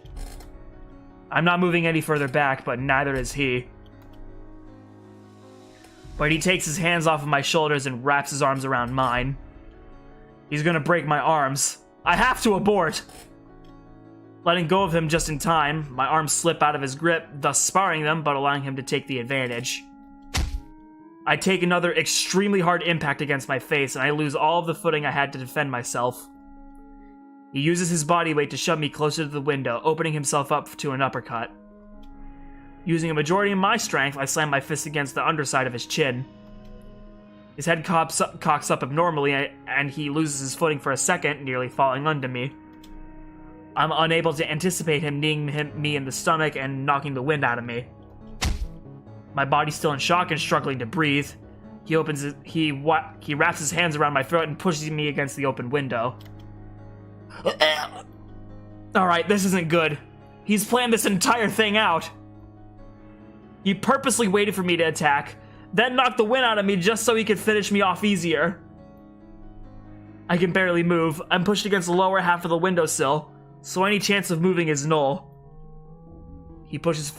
I'm not moving any further back, but neither is he. But he takes his hands off of my shoulders and wraps his arms around mine. He's gonna break my arms. I have to abort! Letting go of him just in time, my arms slip out of his grip, thus sparring them, but allowing him to take the advantage. I take another extremely hard impact against my face, and I lose all of the footing I had to defend myself. He uses his body weight to shove me closer to the window, opening himself up to an uppercut. Using a majority of my strength, I slam my fist against the underside of his chin. His head cocks up abnormally, and he loses his footing for a second, nearly falling onto me. I'm unable to anticipate him kneeing me in the stomach and knocking the wind out of me. My body's still in shock and struggling to breathe. He wraps his hands around my throat and pushes me against the open window. Alright, this isn't good. He's planned this entire thing out. He purposely waited for me to attack, then knocked the wind out of me just so he could finish me off easier. I can barely move. I'm pushed against the lower half of the windowsill, so any chance of moving is null. He pushes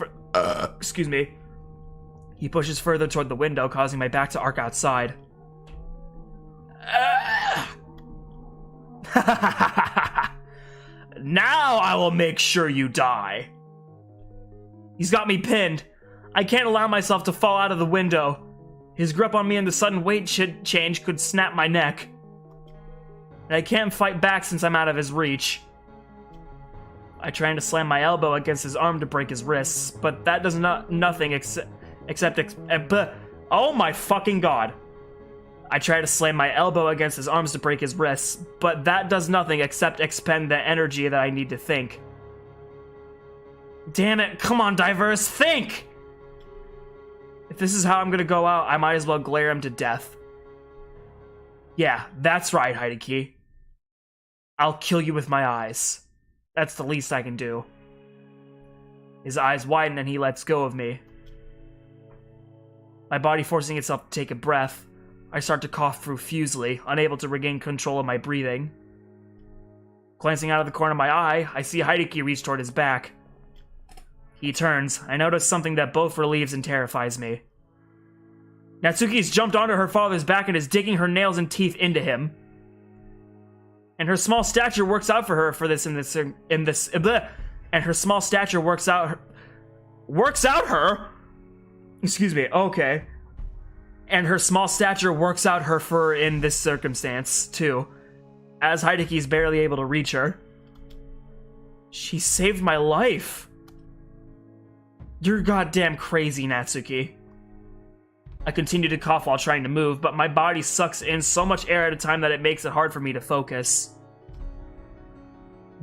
He pushes further toward the window, causing my back to arc outside. Now I will make sure you die. He's got me pinned. I can't allow myself to fall out of the window. His grip on me and the sudden weight change could snap my neck. And I can't fight back since I'm out of his reach. I try to slam my elbow against his arm to break his wrists, but that does nothing except oh my fucking god. I try to slam my elbow against his arms to break his wrists, but that does nothing except expend the energy that I need to think. Damn it, come on, Diverse, think! If this is how I'm gonna go out, I might as well glare him to death. Yeah, that's right, Hideki. I'll kill you with my eyes. That's the least I can do. His eyes widen and he lets go of me. My body forcing itself to take a breath, I start to cough profusely, unable to regain control of my breathing. Glancing out of the corner of my eye, I see Hideki reach toward his back. He turns. I notice something that both relieves and terrifies me. Natsuki's jumped onto her father's back and is digging her nails and teeth into him. And her small stature works out for her and her small stature works out her. Excuse me. Okay. And her small stature works out her for in this circumstance too, as Hideki's barely able to reach her. She saved my life. You're goddamn crazy, Natsuki. I continue to cough while trying to move, but my body sucks in so much air at a time that it makes it hard for me to focus.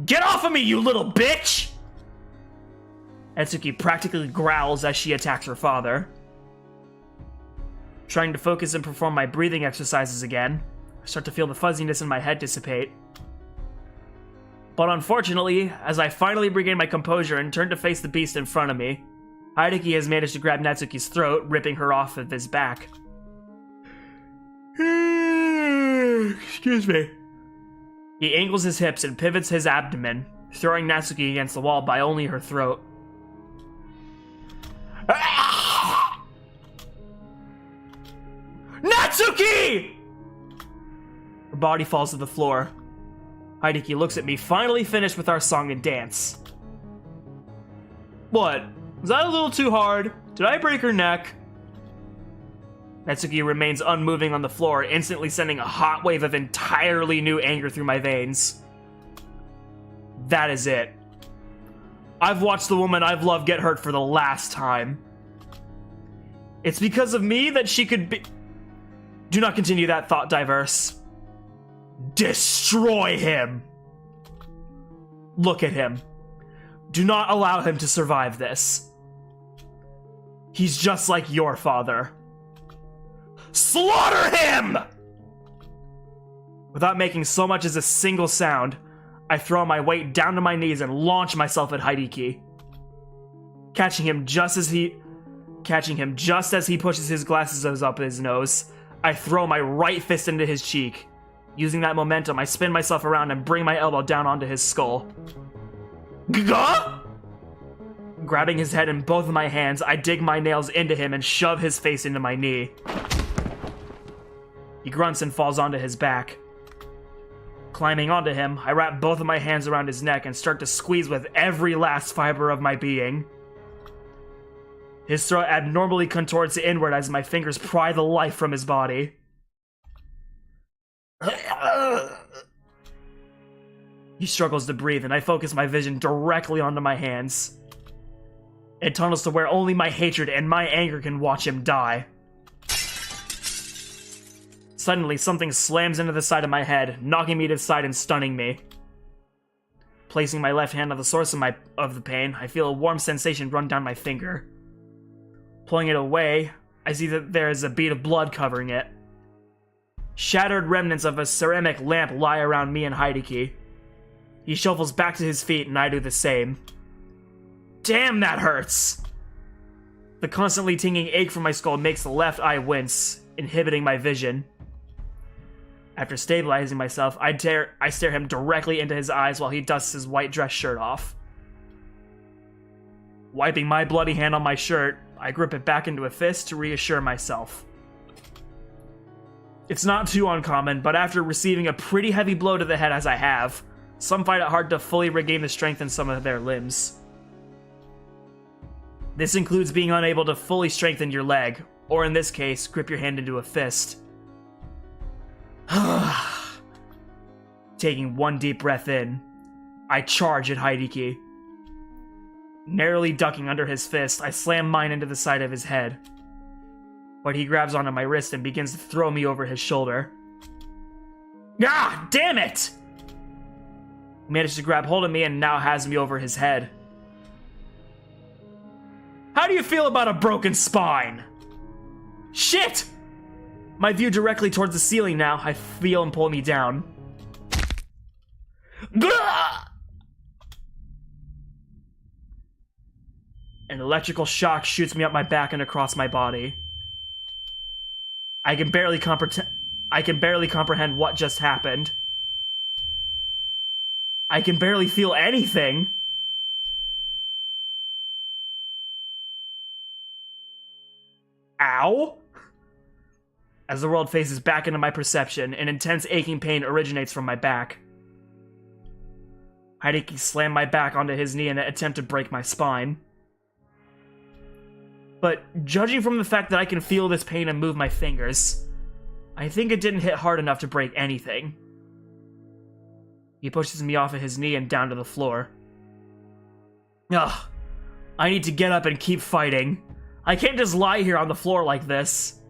Get off of me, you little bitch! Natsuki practically growls as she attacks her father. Trying to focus and perform my breathing exercises again, I start to feel the fuzziness in my head dissipate. But unfortunately, as I finally regain my composure and turn to face the beast in front of me, Hideki has managed to grab Natsuki's throat, ripping her off of his back. Excuse me. He angles his hips and pivots his abdomen, throwing Natsuki against the wall by only her throat. Natsuki! Her body falls to the floor. Hideki looks at me, finally finished with our song and dance. What? Was that a little too hard? Did I break her neck? Natsuki remains unmoving on the floor, instantly sending a hot wave of entirely new anger through my veins. That is it. I've watched the woman I've loved get hurt for the last time. It's because of me that she could be... Do not continue that thought, Diverse. Destroy him! Look at him. Do not allow him to survive this. He's just like your father. Slaughter him! Without making so much as a single sound, I throw my weight down to my knees and launch myself at Hideki. Catching him just as he pushes his glasses up his nose, I throw my right fist into his cheek. Using that momentum, I spin myself around and bring my elbow down onto his skull. Gah! Grabbing his head in both of my hands, I dig my nails into him and shove his face into my knee. He grunts and falls onto his back. Climbing onto him, I wrap both of my hands around his neck and start to squeeze with every last fiber of my being. His throat abnormally contorts inward as my fingers pry the life from his body. He struggles to breathe, and I focus my vision directly onto my hands. It tunnels to where only my hatred and my anger can watch him die. Suddenly, something slams into the side of my head, knocking me to the side and stunning me. Placing my left hand on the source of the pain, I feel a warm sensation run down my finger. Pulling it away, I see that there is a bead of blood covering it. Shattered remnants of a ceramic lamp lie around me and Hideki. He shuffles back to his feet, and I do the same. Damn, that hurts! The constantly tingling ache from my skull makes the left eye wince, inhibiting my vision. After stabilizing myself, I stare him directly into his eyes while he dusts his white dress shirt off. Wiping my bloody hand on my shirt, I grip it back into a fist to reassure myself. It's not too uncommon, but after receiving a pretty heavy blow to the head as I have, some find it hard to fully regain the strength in some of their limbs. This includes being unable to fully strengthen your leg, or in this case, grip your hand into a fist. Taking one deep breath in, I charge at Hideki. Narrowly ducking under his fist, I slam mine into the side of his head. But he grabs onto my wrist and begins to throw me over his shoulder. Ah, damn it! He managed to grab hold of me and now has me over his head. How do you feel about a broken spine? Shit! My view directly towards the ceiling now, I feel him pull me down. Gah! An electrical shock shoots me up my back and across my body. I can barely comprehend what just happened. I can barely feel anything. Ow? As the world faces back into my perception, an intense aching pain originates from my back. Hideki slammed my back onto his knee in an attempt to break my spine. But judging from the fact that I can feel this pain and move my fingers, I think it didn't hit hard enough to break anything. He pushes me off of his knee and down to the floor. Ugh, I need to get up and keep fighting. I can't just lie here on the floor like this.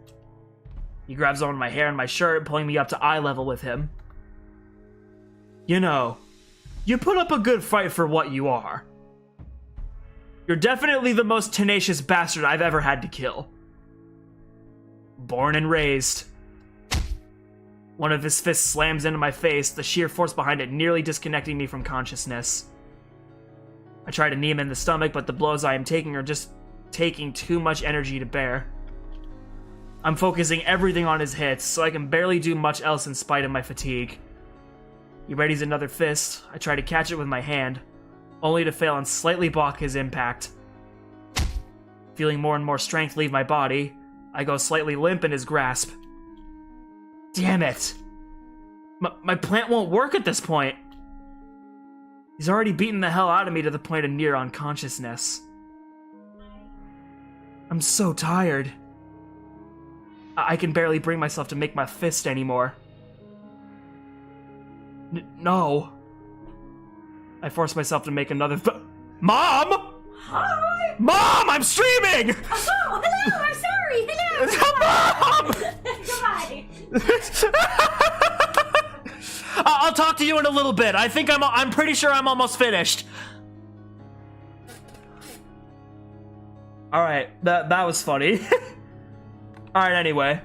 He grabs onto my hair and my shirt, pulling me up to eye level with him. You know, you put up a good fight for what you are. You're definitely the most tenacious bastard I've ever had to kill. Born and raised. One of his fists slams into my face, the sheer force behind it nearly disconnecting me from consciousness. I try to knee him in the stomach, but the blows I am taking are just taking too much energy to bear. I'm focusing everything on his hits, so I can barely do much else in spite of my fatigue. He readies another fist. I try to catch it with my hand, only to fail and slightly block his impact. Feeling more and more strength leave my body, I go slightly limp in his grasp. Damn it! My plant won't work at this point! He's already beaten the hell out of me to the point of near unconsciousness. I'm so tired. I can barely bring myself to make my fist anymore. No. I force myself to make another Mom! Hi! Mom, I'm streaming! Oh, hello, I'm sorry, hello! Mom! Goodbye. I'll talk to you in a little bit. I'm pretty sure I'm almost finished. Alright, that was funny. Alright, anyway.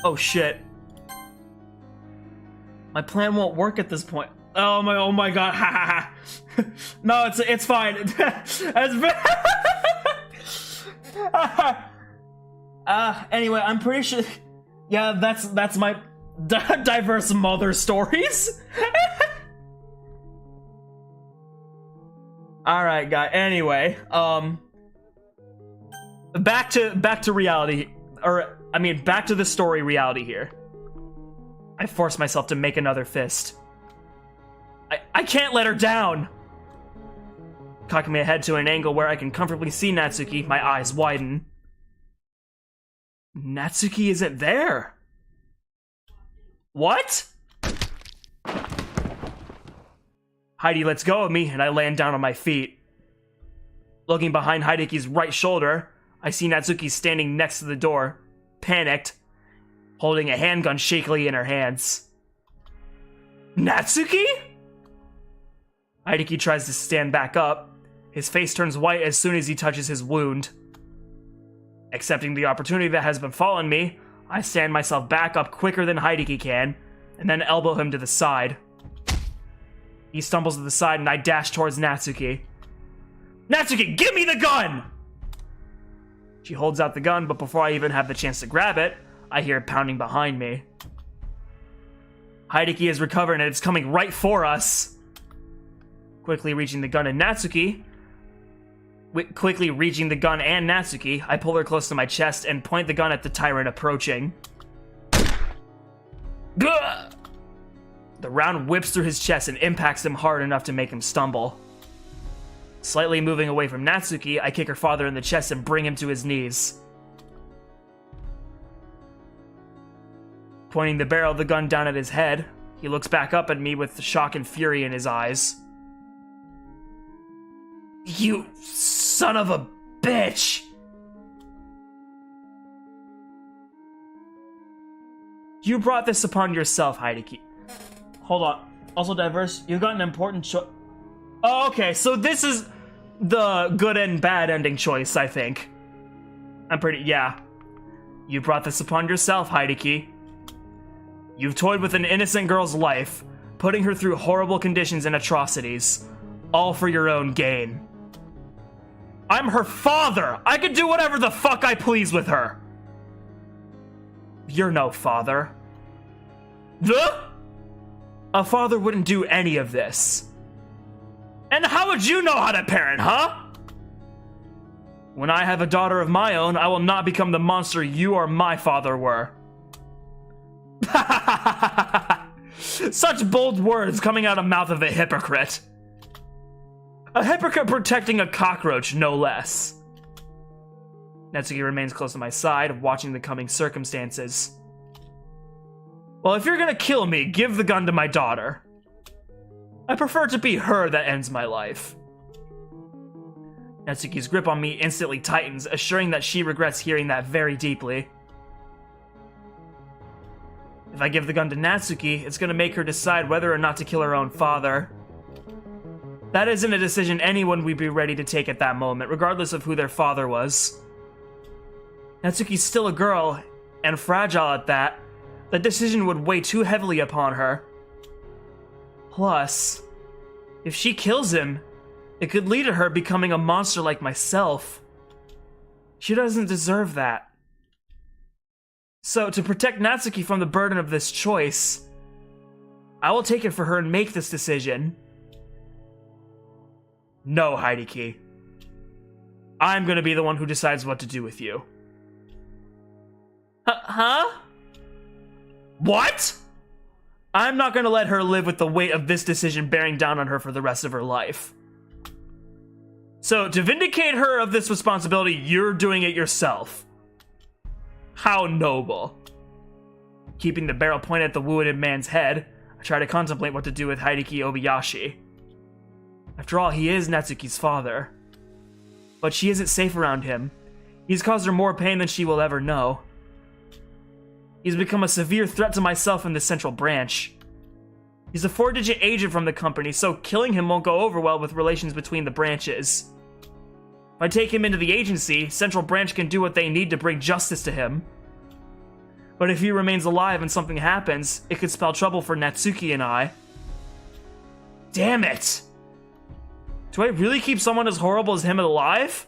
Oh shit. My plan won't work at this point. Oh my god, ha ha ha. No, it's fine. Anyway, I'm pretty sure. Yeah, that's my diverse mother stories. All right, guy. Anyway, back to reality, or I mean, back to the story reality here. I force myself to make another fist. I can't let her down! Cocking my head to an angle where I can comfortably see Natsuki, my eyes widen. Natsuki isn't there! What? Heidi lets go of me, and I land down on my feet. Looking behind Hideki's right shoulder, I see Natsuki standing next to the door, panicked, holding a handgun shakily in her hands. Natsuki? Hideki tries to stand back up. His face turns white as soon as he touches his wound. Accepting the opportunity that has befallen me, I stand myself back up quicker than Hideki can, and then elbow him to the side. He stumbles to the side and I dash towards Natsuki. Natsuki, give me the gun! She holds out the gun, but before I even have the chance to grab it, I hear it pounding behind me. Hideki is recovered and it's coming right for us. Quickly reaching the gun and Natsuki, I pull her close to my chest and point the gun at the tyrant approaching. Gah! The round whips through his chest and impacts him hard enough to make him stumble. Slightly moving away from Natsuki, I kick her father in the chest and bring him to his knees. Pointing the barrel of the gun down at his head, he looks back up at me with shock and fury in his eyes. You son of a bitch! You brought this upon yourself, Hideki. Hold on. Also, Diverse, you got an important choice. Oh, okay, so this is the good and bad ending choice, I think. Yeah. You brought this upon yourself, Hideki. You've toyed with an innocent girl's life, putting her through horrible conditions and atrocities, all for your own gain. I'm her father! I can do whatever the fuck I please with her! You're no father. A father wouldn't do any of this. And how would you know how to parent, huh? When I have a daughter of my own, I will not become the monster you or my father were. Such bold words coming out of the mouth of a hypocrite. A hypocrite protecting a cockroach, no less. Natsuki remains close to my side, watching the coming circumstances. Well, if you're gonna kill me, give the gun to my daughter. I prefer it to be her that ends my life. Natsuki's grip on me instantly tightens, assuring that she regrets hearing that very deeply. If I give the gun to Natsuki, it's gonna make her decide whether or not to kill her own father. That isn't a decision anyone would be ready to take at that moment, regardless of who their father was. Natsuki's still a girl, and fragile at that. The decision would weigh too heavily upon her. Plus, if she kills him, it could lead to her becoming a monster like myself. She doesn't deserve that. So, to protect Natsuki from the burden of this choice, I will take it for her and make this decision. No, Hideki. I'm gonna be the one who decides what to do with you. Huh? What? I'm not gonna let her live with the weight of this decision bearing down on her for the rest of her life. So, to vindicate her of this responsibility, you're doing it yourself. How noble. Keeping the barrel pointed at the wounded man's head, I try to contemplate what to do with Hideki Obayashi. After all, he is Natsuki's father. But she isn't safe around him. He's caused her more pain than she will ever know. He's become a severe threat to myself and the Central Branch. He's a 4-digit agent from the company, so killing him won't go over well with relations between the branches. If I take him into the agency, Central Branch can do what they need to bring justice to him. But if he remains alive and something happens, it could spell trouble for Natsuki and I. Damn it! Do I really keep someone as horrible as him alive?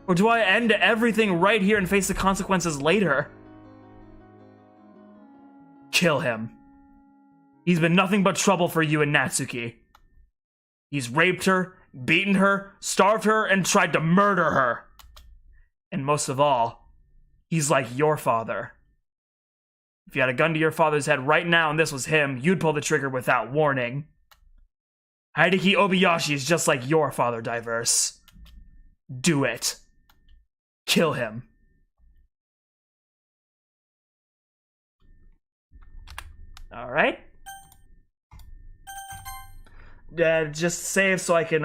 Or do I end everything right here and face the consequences later? Kill him. He's been nothing but trouble for you and Natsuki. He's raped her, beaten her, starved her, and tried to murder her. And most of all, he's like your father. If you had a gun to your father's head right now and this was him, you'd pull the trigger without warning. Hideki Obayashi is just like your father, Diverse. Do it. Kill him. Alright. Just save so I can,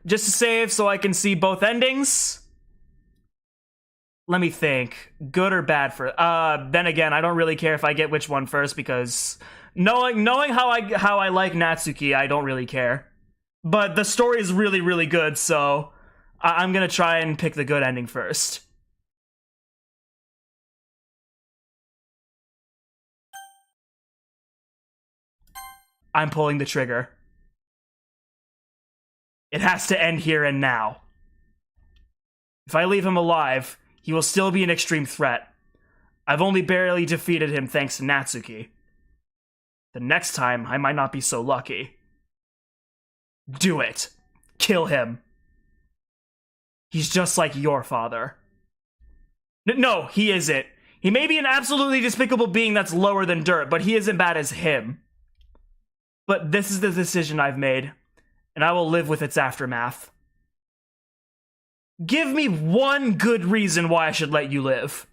Just to save so I can see both endings. Let me think. Good or bad for... then again, I don't really care if I get which one first because... Knowing how I like Natsuki, I don't really care. But the story is really, really good, so... I'm gonna try and pick the good ending first. I'm pulling the trigger. It has to end here and now. If I leave him alive, he will still be an extreme threat. I've only barely defeated him thanks to Natsuki. The next time, I might not be so lucky. Do it. Kill him. He's just like your father. No, he isn't. He may be an absolutely despicable being that's lower than dirt, but he isn't bad as him. But this is the decision I've made, and I will live with its aftermath. Give me one good reason why I should let you live.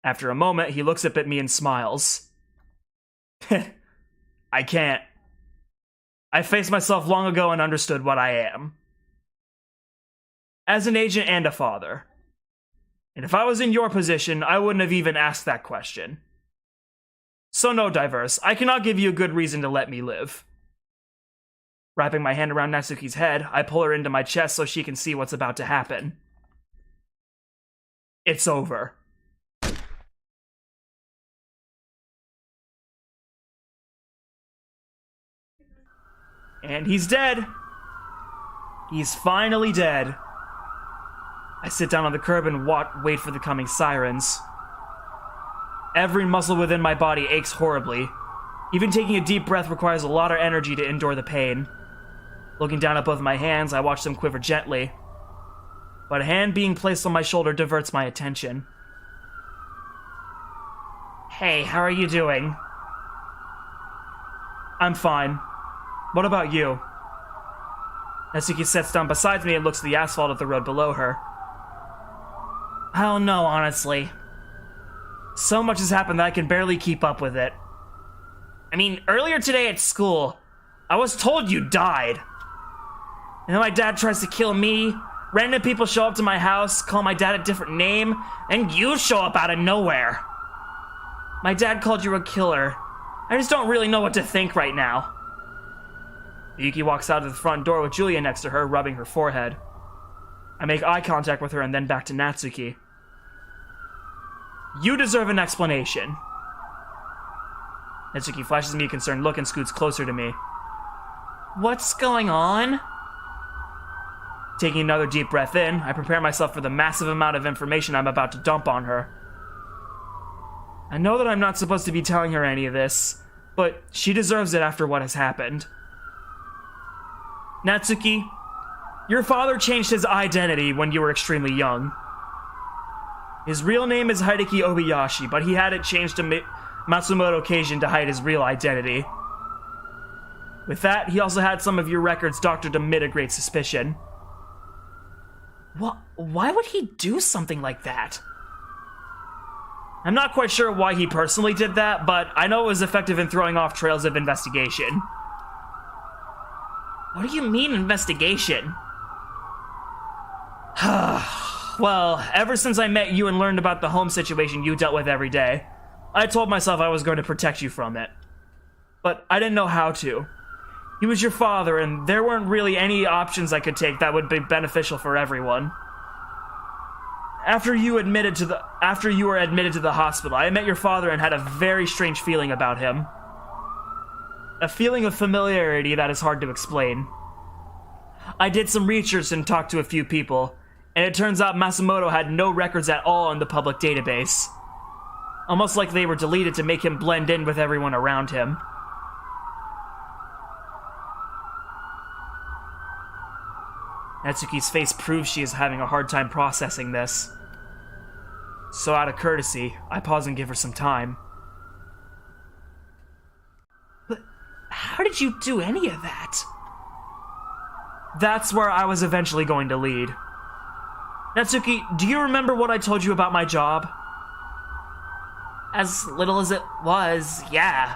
After a moment, he looks up at me and smiles. I can't. I faced myself long ago and understood what I am. As an agent and a father. And if I was in your position, I wouldn't have even asked that question. So no, Diverse, I cannot give you a good reason to let me live. Wrapping my hand around Natsuki's head, I pull her into my chest so she can see what's about to happen. It's over. And he's dead. He's finally dead. I sit down on the curb and wait for the coming sirens. Every muscle within my body aches horribly. Even taking a deep breath requires a lot of energy to endure the pain. Looking down at both my hands, I watch them quiver gently. But a hand being placed on my shoulder diverts my attention. Hey, how are you doing? I'm fine. What about you? Natsuki sits down beside me and looks at the asphalt of the road below her. I don't know, honestly. So much has happened that I can barely keep up with it. I mean, earlier today at school, I was told you died. And then my dad tries to kill me, random people show up to my house, call my dad a different name, and you show up out of nowhere. My dad called you a killer. I just don't really know what to think right now. Yuki walks out of the front door with Julia next to her, rubbing her forehead. I make eye contact with her and then back to Natsuki. You deserve an explanation. Natsuki flashes me a concerned look and scoots closer to me. What's going on? Taking another deep breath in, I prepare myself for the massive amount of information I'm about to dump on her. I know that I'm not supposed to be telling her any of this, but she deserves it after what has happened. Natsuki, your father changed his identity when you were extremely young. His real name is Hideki Obayashi, but he had it changed to Matsumoto Keijin to hide his real identity. With that, he also had some of your records doctored to mitigate suspicion. Why would he do something like that? I'm not quite sure why he personally did that, but I know it was effective in throwing off trails of investigation. What do you mean, investigation? Well, ever since I met you and learned about the home situation you dealt with every day, I told myself I was going to protect you from it. But I didn't know how to. He was your father, and there weren't really any options I could take that would be beneficial for everyone. After you were admitted to the hospital, I met your father and had a very strange feeling about him. A feeling of familiarity that is hard to explain. I did some research and talked to a few people, and it turns out Matsumoto had no records at all in the public database. Almost like they were deleted to make him blend in with everyone around him. Natsuki's face proves she is having a hard time processing this. So out of courtesy, I pause and give her some time. But how did you do any of that? That's where I was eventually going to lead. Natsuki, do you remember what I told you about my job? As little as it was, yeah.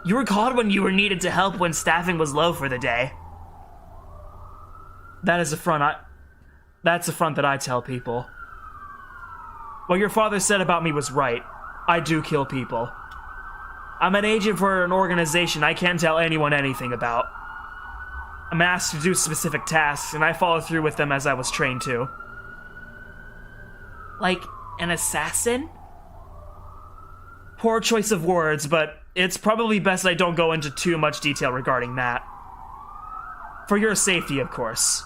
You were called when you were needed to help when staffing was low for the day. That's a front that I tell people. What your father said about me was right. I do kill people. I'm an agent for an organization I can't tell anyone anything about. I'm asked to do specific tasks, and I follow through with them as I was trained to. Like an assassin? Poor choice of words, but it's probably best I don't go into too much detail regarding that. For your safety, of course.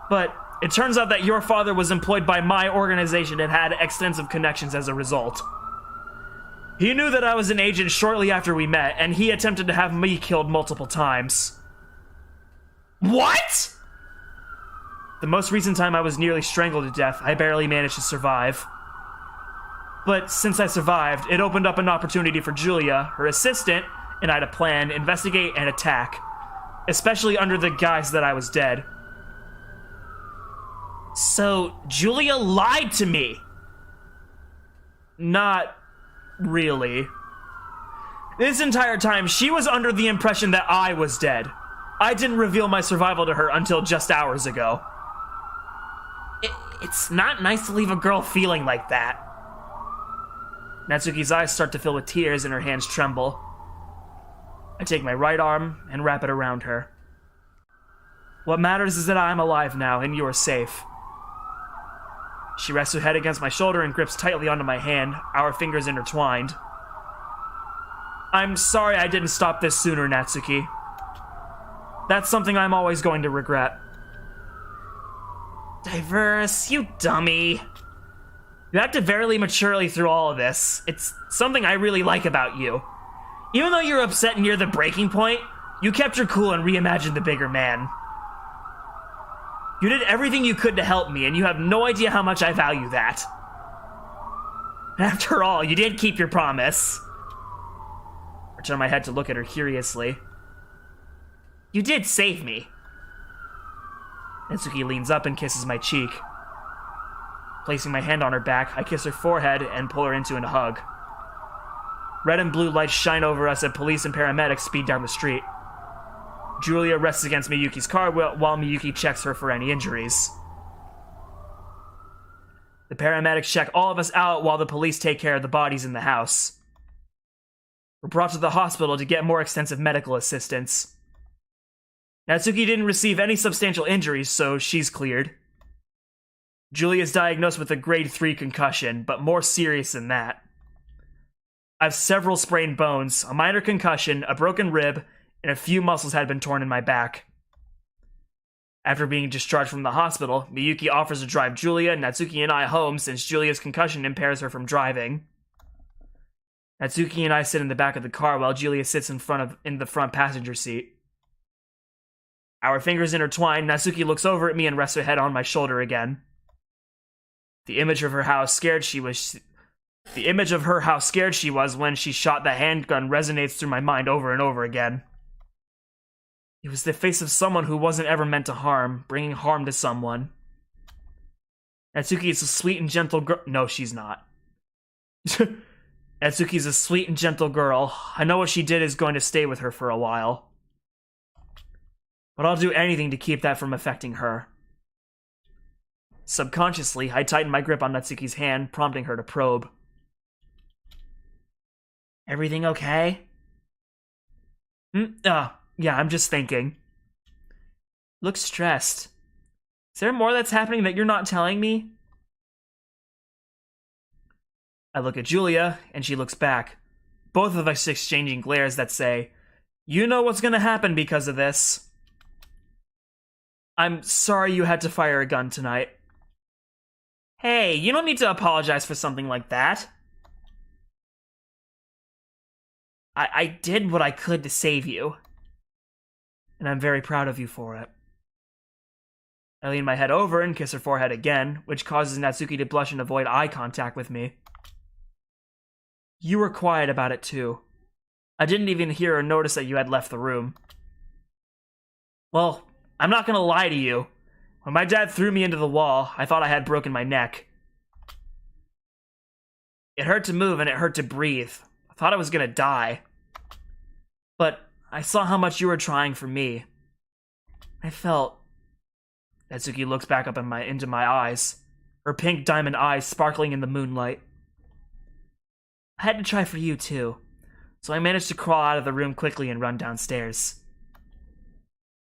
But it turns out that your father was employed by my organization and had extensive connections as a result. He knew that I was an agent shortly after we met, and he attempted to have me killed multiple times. What?! The most recent time I was nearly strangled to death, I barely managed to survive. But since I survived, it opened up an opportunity for Julia, her assistant, and I to plan, investigate, and attack. Especially under the guise that I was dead. So, Julia lied to me! Not really. This entire time, she was under the impression that I was dead. I didn't reveal my survival to her until just hours ago. It's not nice to leave a girl feeling like that. Natsuki's eyes start to fill with tears and her hands tremble. I take my right arm and wrap it around her. What matters is that I'm alive now and you're safe. She rests her head against my shoulder and grips tightly onto my hand, our fingers intertwined. I'm sorry I didn't stop this sooner, Natsuki. That's something I'm always going to regret. Diverse, you dummy. You acted very maturely through all of this. It's something I really like about you. Even though you're upset near the breaking point, you kept your cool and reimagined the bigger man. You did everything you could to help me, and you have no idea how much I value that. After all, you did keep your promise. I turn my head to look at her curiously. You did save me. Natsuki leans up and kisses my cheek. Placing my hand on her back, I kiss her forehead and pull her into a hug. Red and blue lights shine over us as police and paramedics speed down the street. Julia rests against Miyuki's car while Miyuki checks her for any injuries. The paramedics check all of us out while the police take care of the bodies in the house. We're brought to the hospital to get more extensive medical assistance. Natsuki didn't receive any substantial injuries, so she's cleared. Julia is diagnosed with a grade 3 concussion, but more serious than that. I have several sprained bones, a minor concussion, a broken rib, and a few muscles had been torn in my back. After being discharged from the hospital, Miyuki offers to drive Julia, Natsuki, and I home since Julia's concussion impairs her from driving. Natsuki and I sit in the back of the car while Julia sits in the front passenger seat. Our fingers intertwine. Natsuki looks over at me and rests her head on my shoulder again. The image of her how scared she was when she shot the handgun resonates through my mind over and over again. It was the face of someone who wasn't ever meant to harm, bringing harm to someone. Natsuki is a sweet and gentle girl. No, she's not. Natsuki's a sweet and gentle girl. I know what she did is going to stay with her for a while. But I'll do anything to keep that from affecting her. Subconsciously, I tighten my grip on Natsuki's hand, prompting her to probe. Everything okay? Yeah, I'm just thinking. Looks stressed. Is there more that's happening that you're not telling me? I look at Julia, and she looks back. Both of us exchanging glares that say, "You know what's gonna happen because of this." I'm sorry you had to fire a gun tonight. Hey, you don't need to apologize for something like that. I did what I could to save you. And I'm very proud of you for it. I lean my head over and kiss her forehead again, which causes Natsuki to blush and avoid eye contact with me. You were quiet about it too. I didn't even hear or notice that you had left the room. Well, I'm not gonna lie to you. When my dad threw me into the wall, I thought I had broken my neck. It hurt to move and it hurt to breathe. I thought I was gonna die. But I saw how much you were trying for me. I felt... Natsuki looks back up into my eyes, her pink diamond eyes sparkling in the moonlight. I had to try for you too, so I managed to crawl out of the room quickly and run downstairs.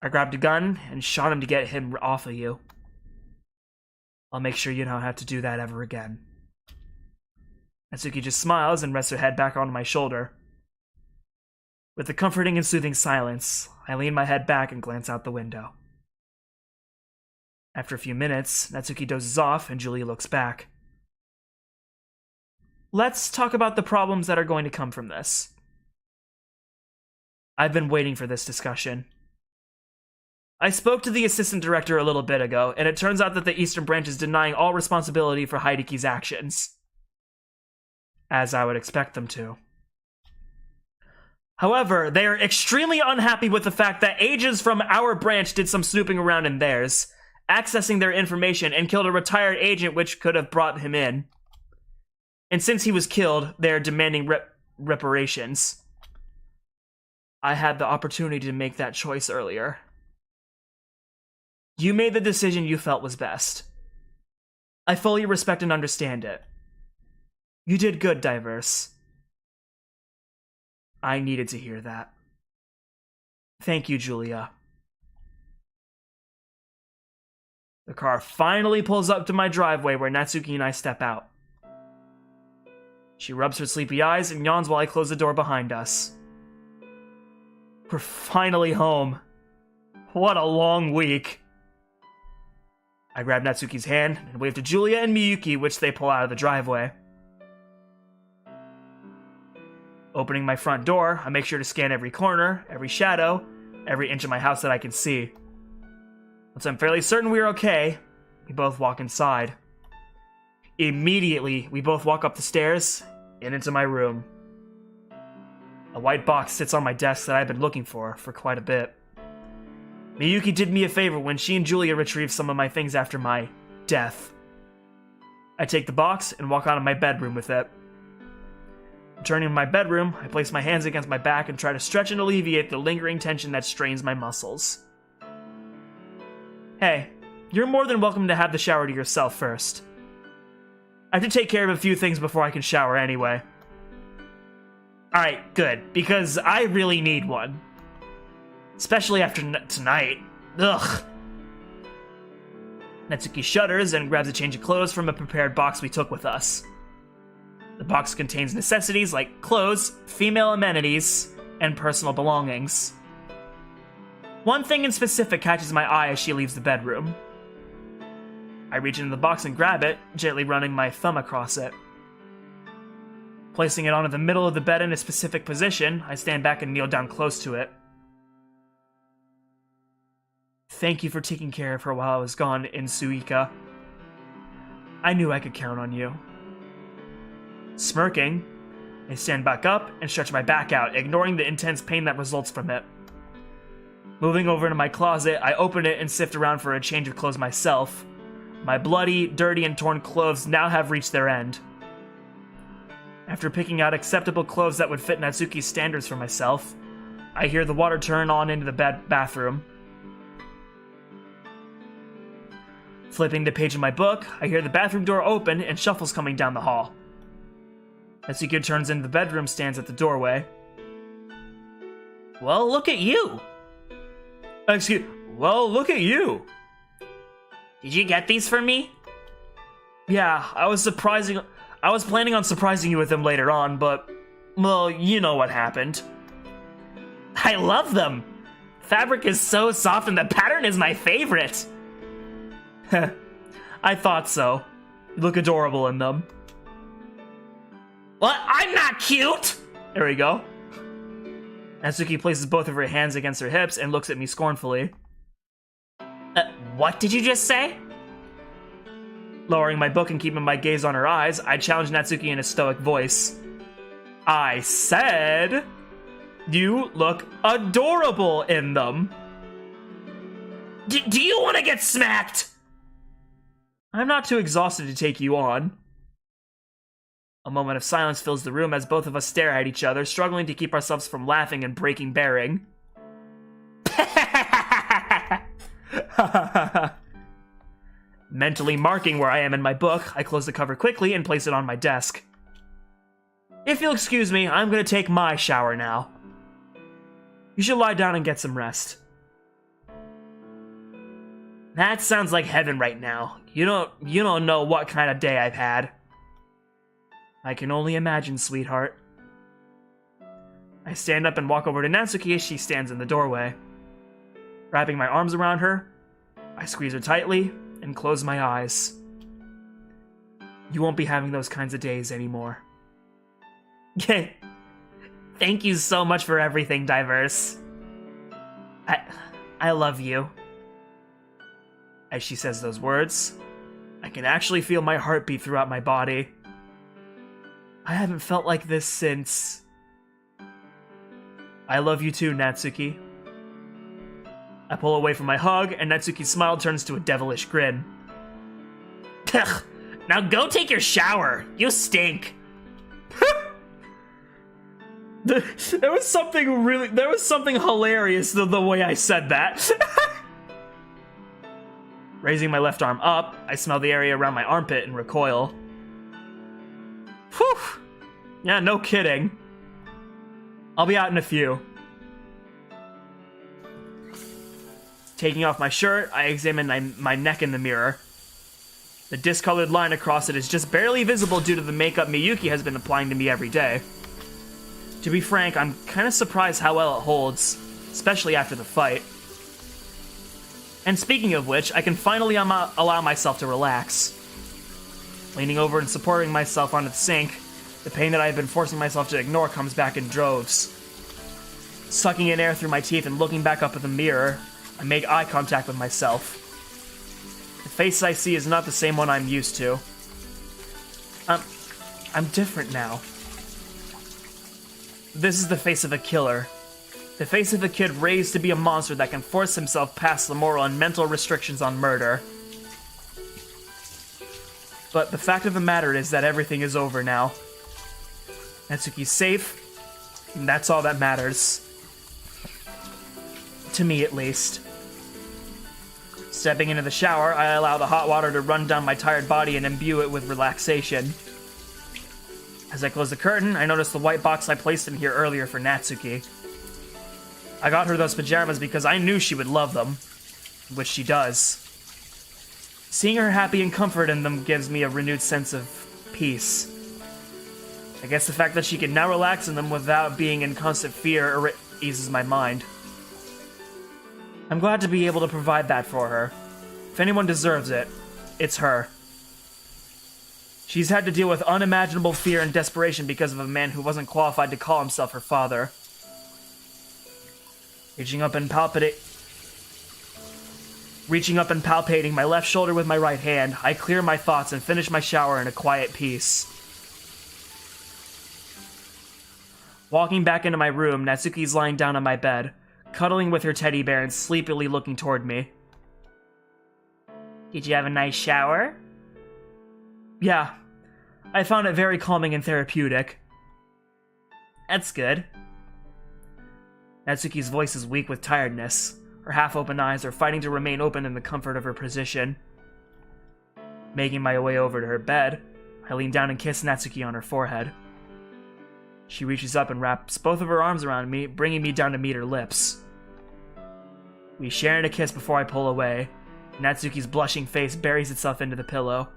I grabbed a gun and shot him to get him off of you. I'll make sure you don't have to do that ever again. Natsuki just smiles and rests her head back on my shoulder. With the comforting and soothing silence, I lean my head back and glance out the window. After a few minutes, Natsuki dozes off and Julia looks back. Let's talk about the problems that are going to come from this. I've been waiting for this discussion. I spoke to the assistant director a little bit ago, and it turns out that the Eastern Branch is denying all responsibility for Hideki's actions. As I would expect them to. However, they are extremely unhappy with the fact that agents from our branch did some snooping around in theirs, accessing their information and killed a retired agent which could have brought him in. And since he was killed, they're demanding reparations. I had the opportunity to make that choice earlier. You made the decision you felt was best. I fully respect and understand it. You did good, Diverse. I needed to hear that. Thank you, Julia. The car finally pulls up to my driveway where Natsuki and I step out. She rubs her sleepy eyes and yawns while I close the door behind us. We're finally home. What a long week. I grab Natsuki's hand and wave to Julia and Miyuki, which they pull out of the driveway. Opening my front door, I make sure to scan every corner, every shadow, every inch of my house that I can see. Once I'm fairly certain we're okay, we both walk inside. Immediately, we both walk up the stairs and into my room. A white box sits on my desk that I've been looking for quite a bit. Miyuki did me a favor when she and Julia retrieved some of my things after my death. I take the box and walk out of my bedroom with it. Returning to my bedroom, I place my hands against my back and try to stretch and alleviate the lingering tension that strains my muscles. Hey, you're more than welcome to have the shower to yourself first. I have to take care of a few things before I can shower anyway. Alright, good, because I really need one. Especially after tonight. Ugh. Natsuki shudders and grabs a change of clothes from a prepared box we took with us. The box contains necessities like clothes, female amenities, and personal belongings. One thing in specific catches my eye as she leaves the bedroom. I reach into the box and grab it, gently running my thumb across it. Placing it onto the middle of the bed in a specific position, I stand back and kneel down close to it. Thank you for taking care of her while I was gone, Insuika. I knew I could count on you. Smirking, I stand back up and stretch my back out, ignoring the intense pain that results from it. Moving over into my closet, I open it and sift around for a change of clothes myself. My bloody, dirty, and torn clothes now have reached their end. After picking out acceptable clothes that would fit Natsuki's standards for myself, I hear the water turn on into the bathroom. Flipping the page of my book, I hear the bathroom door open and shuffles coming down the hall. Natsuki turns into the bedroom, stands at the doorway. Well, look at you! Well, look at you! Did you get these for me? Yeah, I was planning on surprising you with them later on, but, well, you know what happened. I love them! Fabric is so soft and the pattern is my favorite! I thought so. You look adorable in them. What? I'm not cute! There we go. Natsuki places both of her hands against her hips and looks at me scornfully. What did you just say? Lowering my book and keeping my gaze on her eyes, I challenge Natsuki in a stoic voice. I said, you look adorable in them. Do you want to get smacked? I'm not too exhausted to take you on. A moment of silence fills the room as both of us stare at each other, struggling to keep ourselves from laughing and breaking bearing. Mentally marking where I am in my book, I close the cover quickly and place it on my desk. If you'll excuse me, I'm gonna take my shower now. You should lie down and get some rest. That sounds like heaven right now. You don't know what kind of day I've had. I can only imagine, sweetheart. I stand up and walk over to Natsuki as she stands in the doorway. Wrapping my arms around her, I squeeze her tightly and close my eyes. You won't be having those kinds of days anymore. Thank you so much for everything, Diverse. I love you. As she says those words, I can actually feel my heartbeat throughout my body. I haven't felt like this since... I love you too, Natsuki. I pull away from my hug, and Natsuki's smile turns to a devilish grin. Now go take your shower. You stink. There was something hilarious the way I said that. Raising my left arm up, I smell the area around my armpit and recoil. Whew. Yeah, no kidding. I'll be out in a few. Taking off my shirt, I examine my neck in the mirror. The discolored line across it is just barely visible due to the makeup Miyuki has been applying to me every day. To be frank, I'm kind of surprised how well it holds, especially after the fight. And speaking of which, I can finally allow myself to relax. Leaning over and supporting myself onto the sink, the pain that I have been forcing myself to ignore comes back in droves. Sucking in air through my teeth and looking back up at the mirror, I make eye contact with myself. The face I see is not the same one I'm used to. I'm different now. This is the face of a killer. The face of a kid raised to be a monster that can force himself past the moral and mental restrictions on murder. But the fact of the matter is that everything is over now. Natsuki's safe, and that's all that matters. To me, at least. Stepping into the shower, I allow the hot water to run down my tired body and imbue it with relaxation. As I close the curtain, I notice the white box I placed in here earlier for Natsuki. I got her those pajamas because I knew she would love them, which she does. Seeing her happy and comfort in them gives me a renewed sense of peace. I guess the fact that she can now relax in them without being in constant fear eases my mind. I'm glad to be able to provide that for her. If anyone deserves it, it's her. She's had to deal with unimaginable fear and desperation because of a man who wasn't qualified to call himself her father. Reaching up and palpating my left shoulder with my right hand, I clear my thoughts and finish my shower in a quiet peace. Walking back into my room, Natsuki's lying down on my bed, cuddling with her teddy bear and sleepily looking toward me. Did you have a nice shower? Yeah. I found it very calming and therapeutic. That's good. Natsuki's voice is weak with tiredness. Her half-open eyes are fighting to remain open in the comfort of her position. Making my way over to her bed, I lean down and kiss Natsuki on her forehead. She reaches up and wraps both of her arms around me, bringing me down to meet her lips. We share in a kiss before I pull away. Natsuki's blushing face buries itself into the pillow.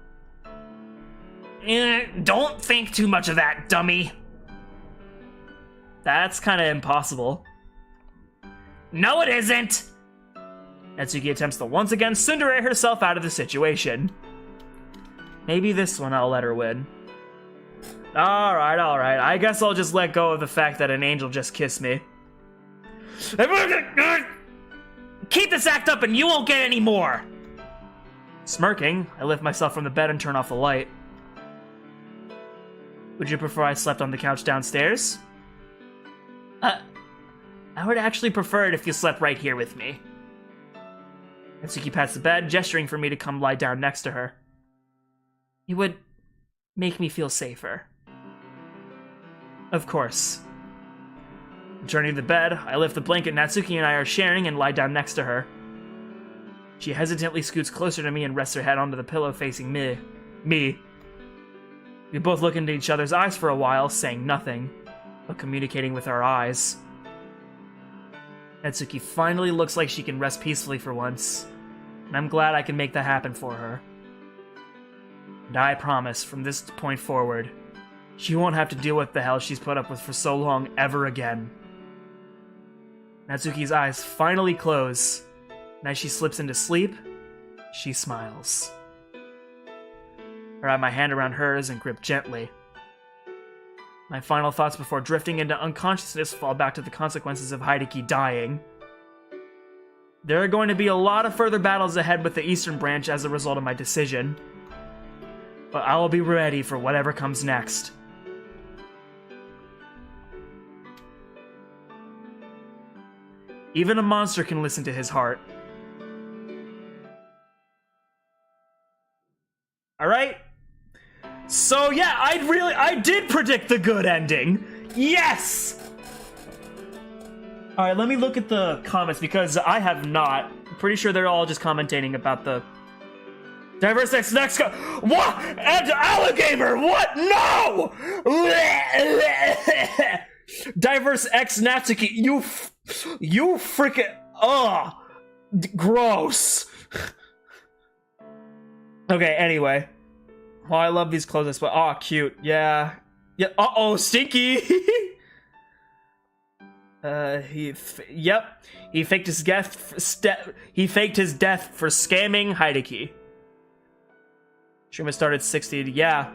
Don't think too much of that, dummy. That's kind of impossible. No, it isn't! Natsuki attempts to once again tsundere herself out of the situation. Maybe this one I'll let her win. Alright. I guess I'll just let go of the fact that an angel just kissed me. Keep this act up and you won't get any more! Smirking, I lift myself from the bed and turn off the light. Would you prefer I slept on the couch downstairs? I would actually prefer it if you slept right here with me. Natsuki pats the bed, gesturing for me to come lie down next to her. It would make me feel safer. Of course. Returning to the bed, I lift the blanket Natsuki and I are sharing and lie down next to her. She hesitantly scoots closer to me and rests her head onto the pillow facing me. We both look into each other's eyes for a while, saying nothing, but communicating with our eyes. Natsuki finally looks like she can rest peacefully for once, and I'm glad I can make that happen for her. And I promise, from this point forward, she won't have to deal with the hell she's put up with for so long ever again. Natsuki's eyes finally close, and as she slips into sleep, she smiles. I wrap my hand around hers and grip gently. My final thoughts before drifting into unconsciousness fall back to the consequences of Hideki dying. There are going to be a lot of further battles ahead with the Eastern Branch as a result of my decision, but I will be ready for whatever comes next. Even a monster can listen to his heart. Alright? So yeah, I did predict the good ending. Yes! Alright, let me look at the comments because I have not. Pretty sure they're all just commentating about the DiverseX next what? And alligator! What? No! DiverseX Natsuki, you freaking gross. Okay, anyway. Oh, I love these clothes, but oh, cute. Yeah. Uh-oh, stinky. He faked his death for scamming Hideki. Stream started 60. Yeah.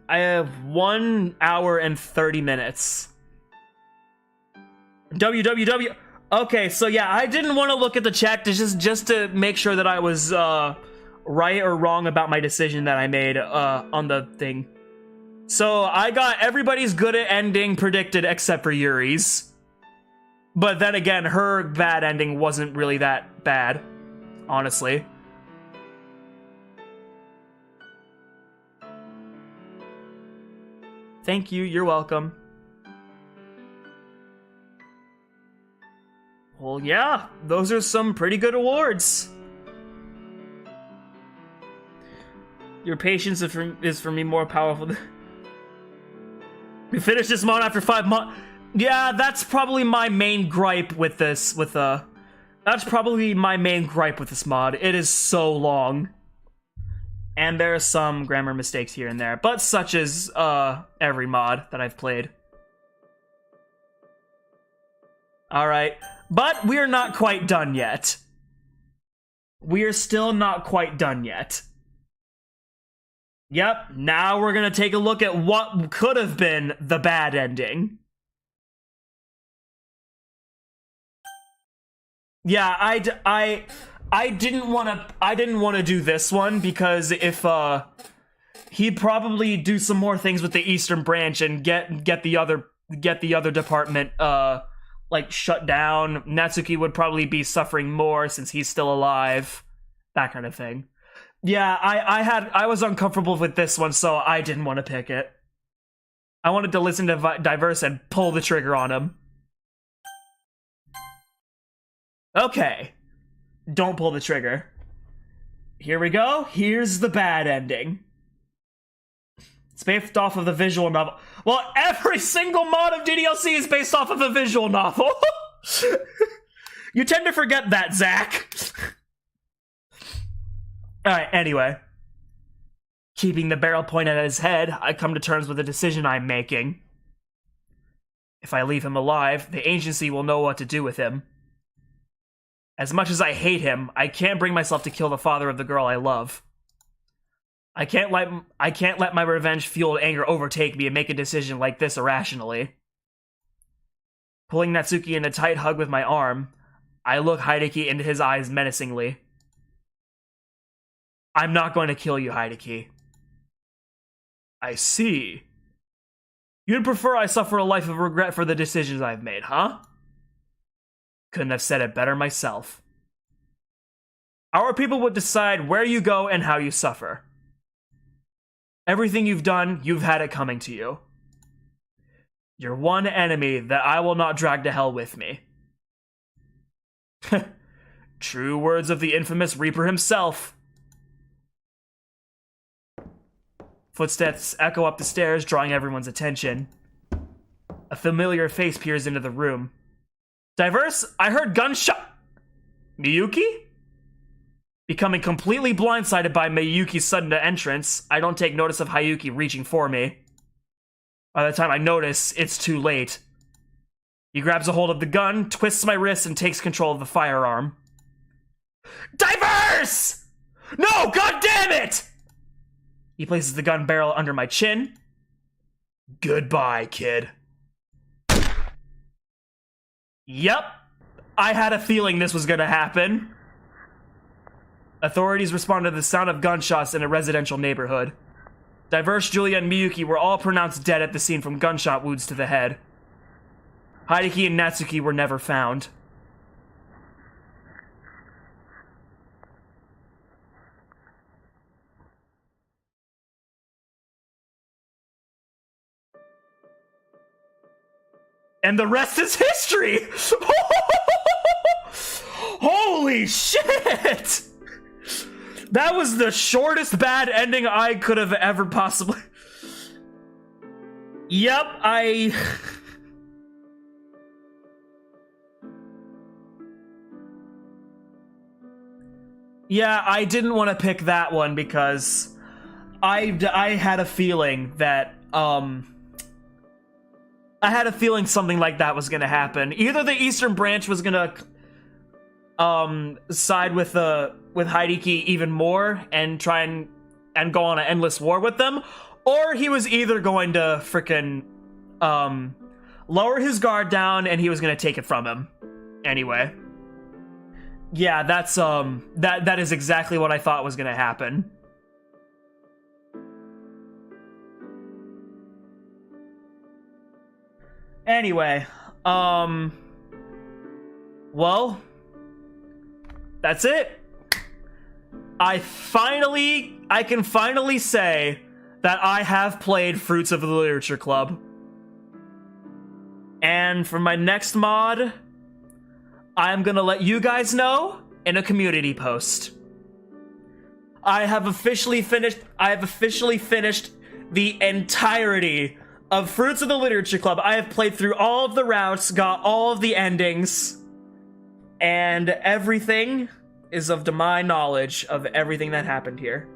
I have 1 hour and 30 minutes. www. Okay, so yeah, I didn't want to look at the chat just to make sure that I was right or wrong about my decision that I made on the thing. So I got everybody's good at ending predicted except for Yuri's. But then again, her bad ending wasn't really that bad, honestly. Thank you, you're welcome. Well, yeah, those are some pretty good awards. Your patience is for me more powerful than... We finished this mod after 5 months. Yeah, that's probably my main gripe with this, that's probably my main gripe with this mod. It is so long. And there are some grammar mistakes here and there, but such as every mod that I've played. Alright, But we're not quite done yet. We're still not quite done yet. Yep, now we're gonna take a look at what could have been the bad ending. Yeah, I didn't want to do this one because if he'd probably do some more things with the Eastern Branch and get the other department like shut down. Natsuki would probably be suffering more since he's still alive, that kind of thing. Yeah, I was uncomfortable with this one, so I didn't want to pick it. I wanted to listen to Diverse and pull the trigger on him. Okay. Don't pull the trigger. Here we go. Here's the bad ending. It's based off of the visual novel. Well, every single mod of DDLC is based off of a visual novel. You tend to forget that, Zach. Alright, anyway. Keeping the barrel pointed at his head, I come to terms with the decision I'm making. If I leave him alive, the agency will know what to do with him. As much as I hate him, I can't bring myself to kill the father of the girl I love. I can't let my revenge-fueled anger overtake me and make a decision like this irrationally. Pulling Natsuki in a tight hug with my arm, I look Hideki into his eyes menacingly. I'm not going to kill you, Hideki. I see. You'd prefer I suffer a life of regret for the decisions I've made, huh? Couldn't have said it better myself. Our people would decide where you go and how you suffer. Everything you've done, you've had it coming to you. You're one enemy that I will not drag to hell with me. True words of the infamous Reaper himself. Footsteps echo up the stairs, drawing everyone's attention. A familiar face peers into the room. Diverse, I heard gunshot. Miyuki? Becoming completely blindsided by Miyuki's sudden entrance, I don't take notice of Hayuki reaching for me. By the time I notice, it's too late. He grabs a hold of the gun, twists my wrist, and takes control of the firearm. Diverse! No, god damn it! He places the gun barrel under my chin. Goodbye, kid. Yep, I had a feeling this was gonna happen. Authorities responded to the sound of gunshots in a residential neighborhood. Diverse, Julia, and Miyuki were all pronounced dead at the scene from gunshot wounds to the head. Hideki and Natsuki were never found. And the rest is history! Holy shit! That was the shortest bad ending I could have ever possibly... Yep, Yeah, I didn't want to pick that one because I had a feeling that, I had a feeling something like that was gonna happen. Either the Eastern Branch was gonna side with Hideki even more and try and go on an endless war with them, or he was either going to frickin' lower his guard down and he was gonna take it from him. Anyway. Yeah, that's that is exactly what I thought was gonna happen. Anyway, well, that's it. I can finally say that I have played Fruits of the Literature Club. And for my next mod, I'm gonna let you guys know in a community post. I have officially finished the entirety of Fruits of the Literature Club. I have played through all of the routes, got all of the endings, and everything is of my knowledge of everything that happened here.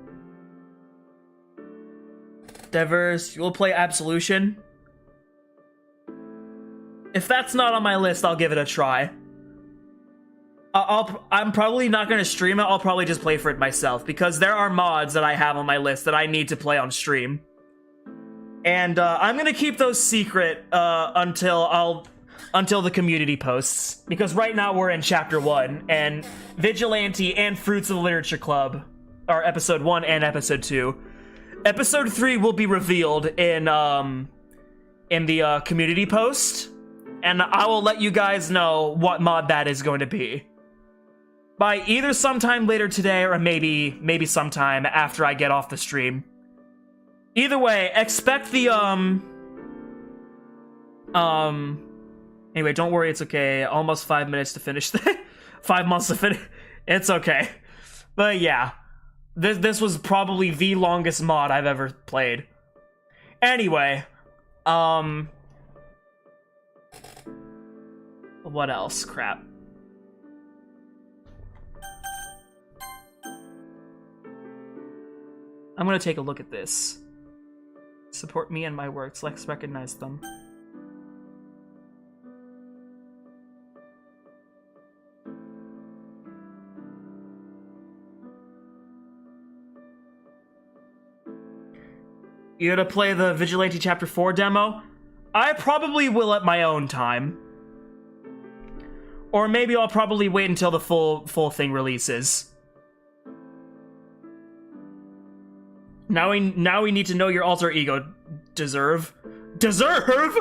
Diverse, you will play Absolution? If that's not on my list, I'll give it a try. I'm probably not going to stream it. I'll probably just play for it myself because there are mods that I have on my list that I need to play on stream. And I'm going to keep those secret until the community posts, because right now we're in chapter 1 and Vigilante and Fruits of the Literature Club are episode 1 and episode 2. Episode 3 will be revealed in the community post, and I will let you guys know what mod that is going to be by either sometime later today or maybe sometime after I get off the stream. Either way, expect the anyway, don't worry, it's okay. Almost 5 minutes to finish 5 months to finish. It's okay. But yeah, this was probably the longest mod I've ever played. Anyway, what else? Crap. I'm gonna take a look at this. Support me and my works. Let's recognize them. You gonna play the Vigilante Chapter 4 demo? I probably will at my own time. Or maybe I'll probably wait until the full thing releases. Now we need to know your alter ego. Deserve? Deserve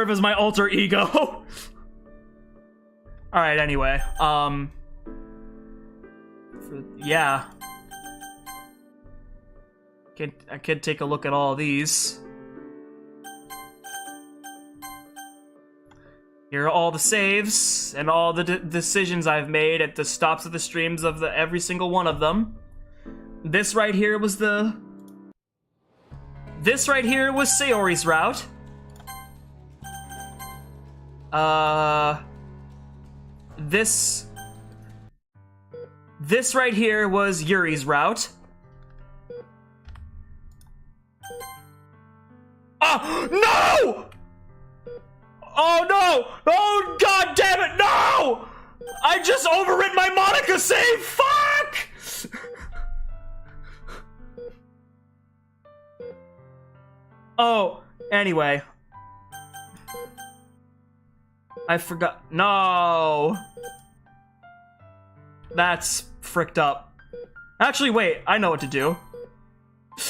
is my alter ego. Alright, anyway. Yeah. I could take a look at all of these. Here are all the saves and all the decisions I've made at the stops of the streams of every single one of them. This right here was Sayori's route. This right here was Yuri's route. Oh, no! Oh, no! Oh, god damn it, no! I just overrid my Monica save! Fuck! Oh, anyway. I forgot. No! That's fricked up. Actually, wait, I know what to do.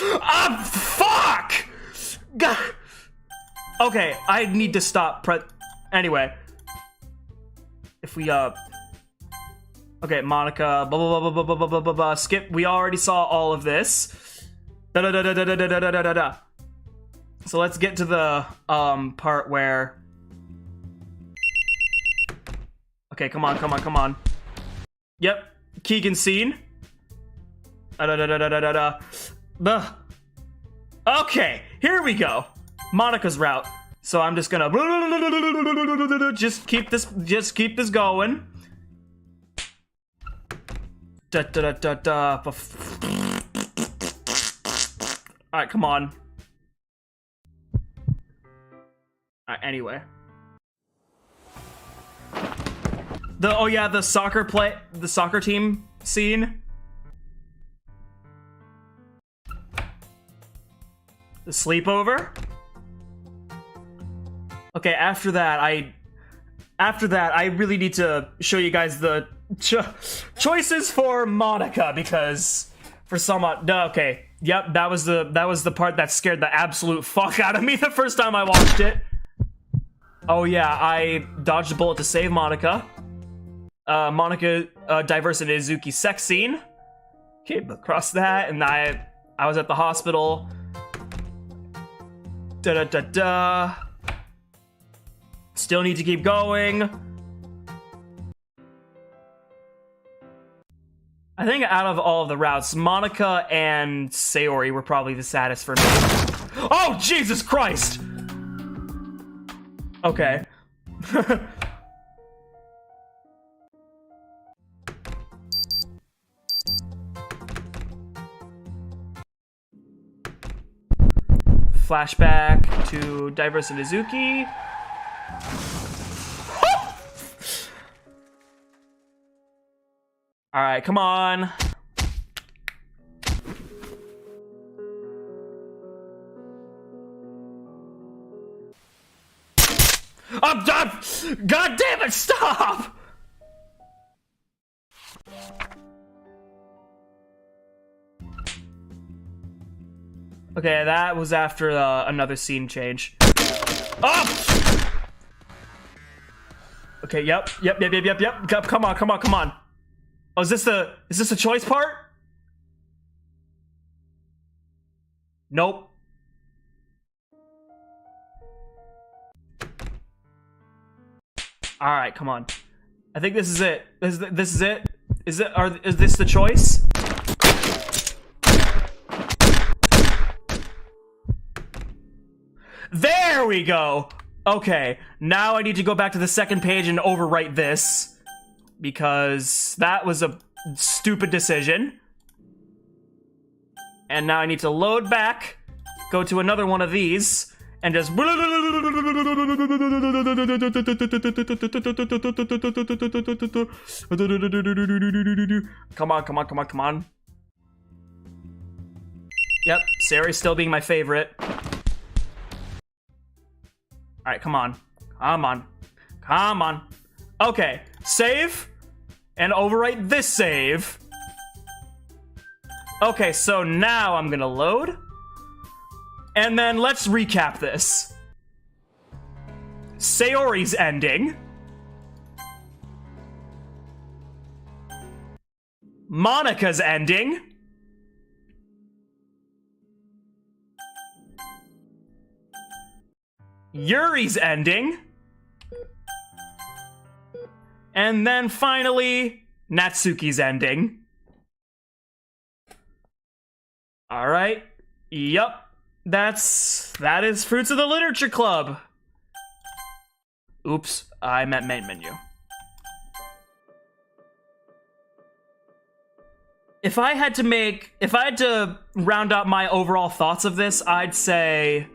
Ah, fuck! God. Okay, I need to stop anyway. If we, okay, Monica, blah, blah, blah, blah, blah, blah, blah, blah, blah, skip. We already saw all of this. Da da da da da da da da da da. So let's get to the, part where... Okay, come on, come on, come on. Yep, Keegan scene. Da da da da da da da. Okay, here we go. Monica's route. So I'm just gonna just keep this going. Da da da da da. All right, come on. All right, anyway. The soccer team scene. The sleepover. Okay, after that I really need to show you guys the choices for Monica, because for some okay, yep, that was the part that scared the absolute fuck out of me the first time I watched it. Oh yeah, I dodged a bullet to save Monica. Monica Diverse and Izuki sex scene. Okay, across that, and I was at the hospital. Da da da da. Still need to keep going. I think out of all of the routes, Monica and Sayori were probably the saddest for me. Oh, Jesus Christ! Okay. Flashback to Diverse and Izuki. All right, come on. I'm done. God damn it! Stop. Okay, that was after another scene change. Oh! Okay, yep. Come on. Oh, is this the choice part? Nope. All right, come on. I think this is it. This is it. Is this the choice? There we go. Okay, now I need to go back to the second page and overwrite this because that was a stupid decision. And now I need to load back, go to another one of these, and just... Come on. Yep, Sayori's still being my favorite. Alright, come on. Okay, save, and overwrite this save. Okay, so now I'm gonna load. And then let's recap this. Sayori's ending. Monika's ending. Yuri's ending. And then finally, Natsuki's ending. Alright. Yup. That is Fruits of the Literature Club. Oops, I meant main menu. If I had to round up my overall thoughts of this, I'd say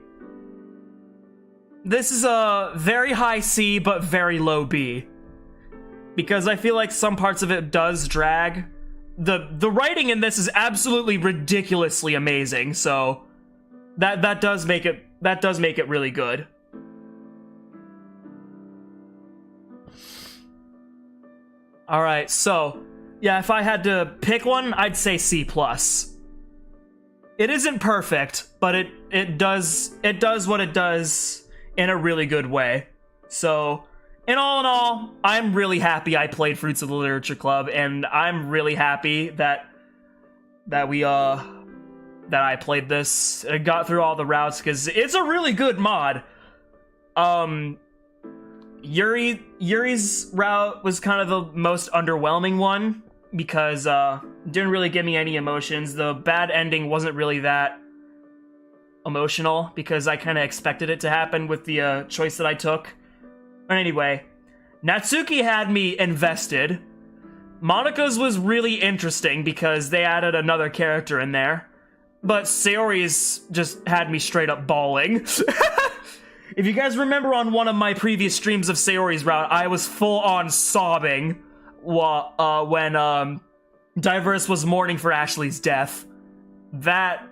this is a very high C but very low B. Because I feel like some parts of it does drag. The writing in this is absolutely ridiculously amazing, so that does make it really good. All right, so yeah, if I had to pick one, I'd say C+. It isn't perfect, but it does what it does in a really good way. So, in all, I'm really happy I played Fruits of the Literature Club, and I'm really happy that I played this and got through all the routes, because it's a really good mod. Yuri's route was kind of the most underwhelming one, because didn't really give me any emotions. The bad ending wasn't really that emotional, because I kind of expected it to happen with the choice that I took. But anyway, Natsuki had me invested. Monika's was really interesting because they added another character in there. But Sayori's just had me straight up bawling. If you guys remember on one of my previous streams of Sayori's route, I was full on sobbing when Diverse was mourning for Ashley's death. That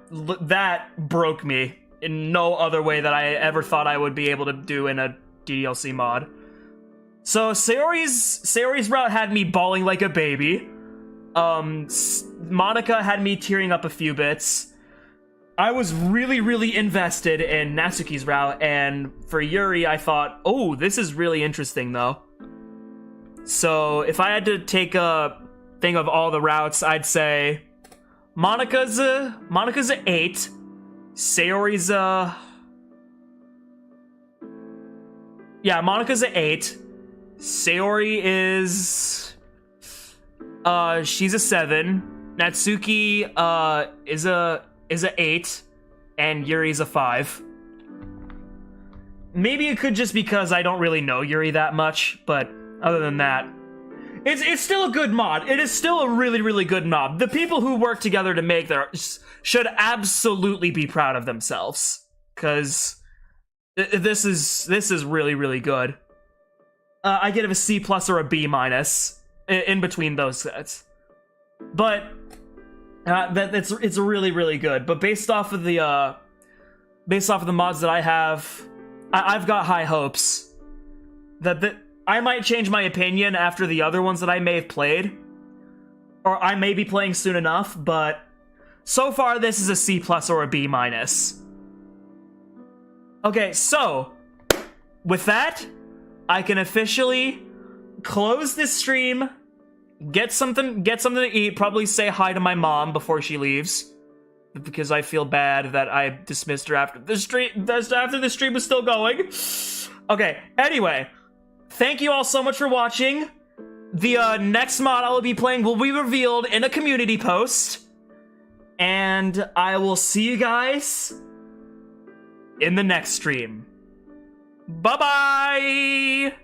broke me in no other way that I ever thought I would be able to do in a DLC mod. So Sayori's route had me bawling like a baby. Monika had me tearing up a few bits. I was really invested in Natsuki's route, and for Yuri, I thought, oh, this is really interesting, though. So, if I had to take a thing of all the routes, I'd say Monika's a 8. Sayori's yeah, Monika's a 8. Sayori is she's a 7. Natsuki is a 8, and Yuri's a 5. Maybe it could just because I don't really know Yuri that much, but other than that, it's still a good mod. It is still a really good mod. The people who work together to make this should absolutely be proud of themselves, because this is really good. I give it a C+ or a B- in between those sets. but it's really, really good. But based off of the mods that I have, I've got high hopes that I might change my opinion after the other ones that I may have played, or I may be playing soon enough. But so far, this is a C+ or a B-. Okay, so with that, I can officially close this stream, get something to eat, probably say hi to my mom before she leaves, because I feel bad that I dismissed her after the stream was still going. Okay, anyway, thank you all so much for watching. The next mod I will be playing will be revealed in a community post, and I will see you guys in the next stream. Bye-bye!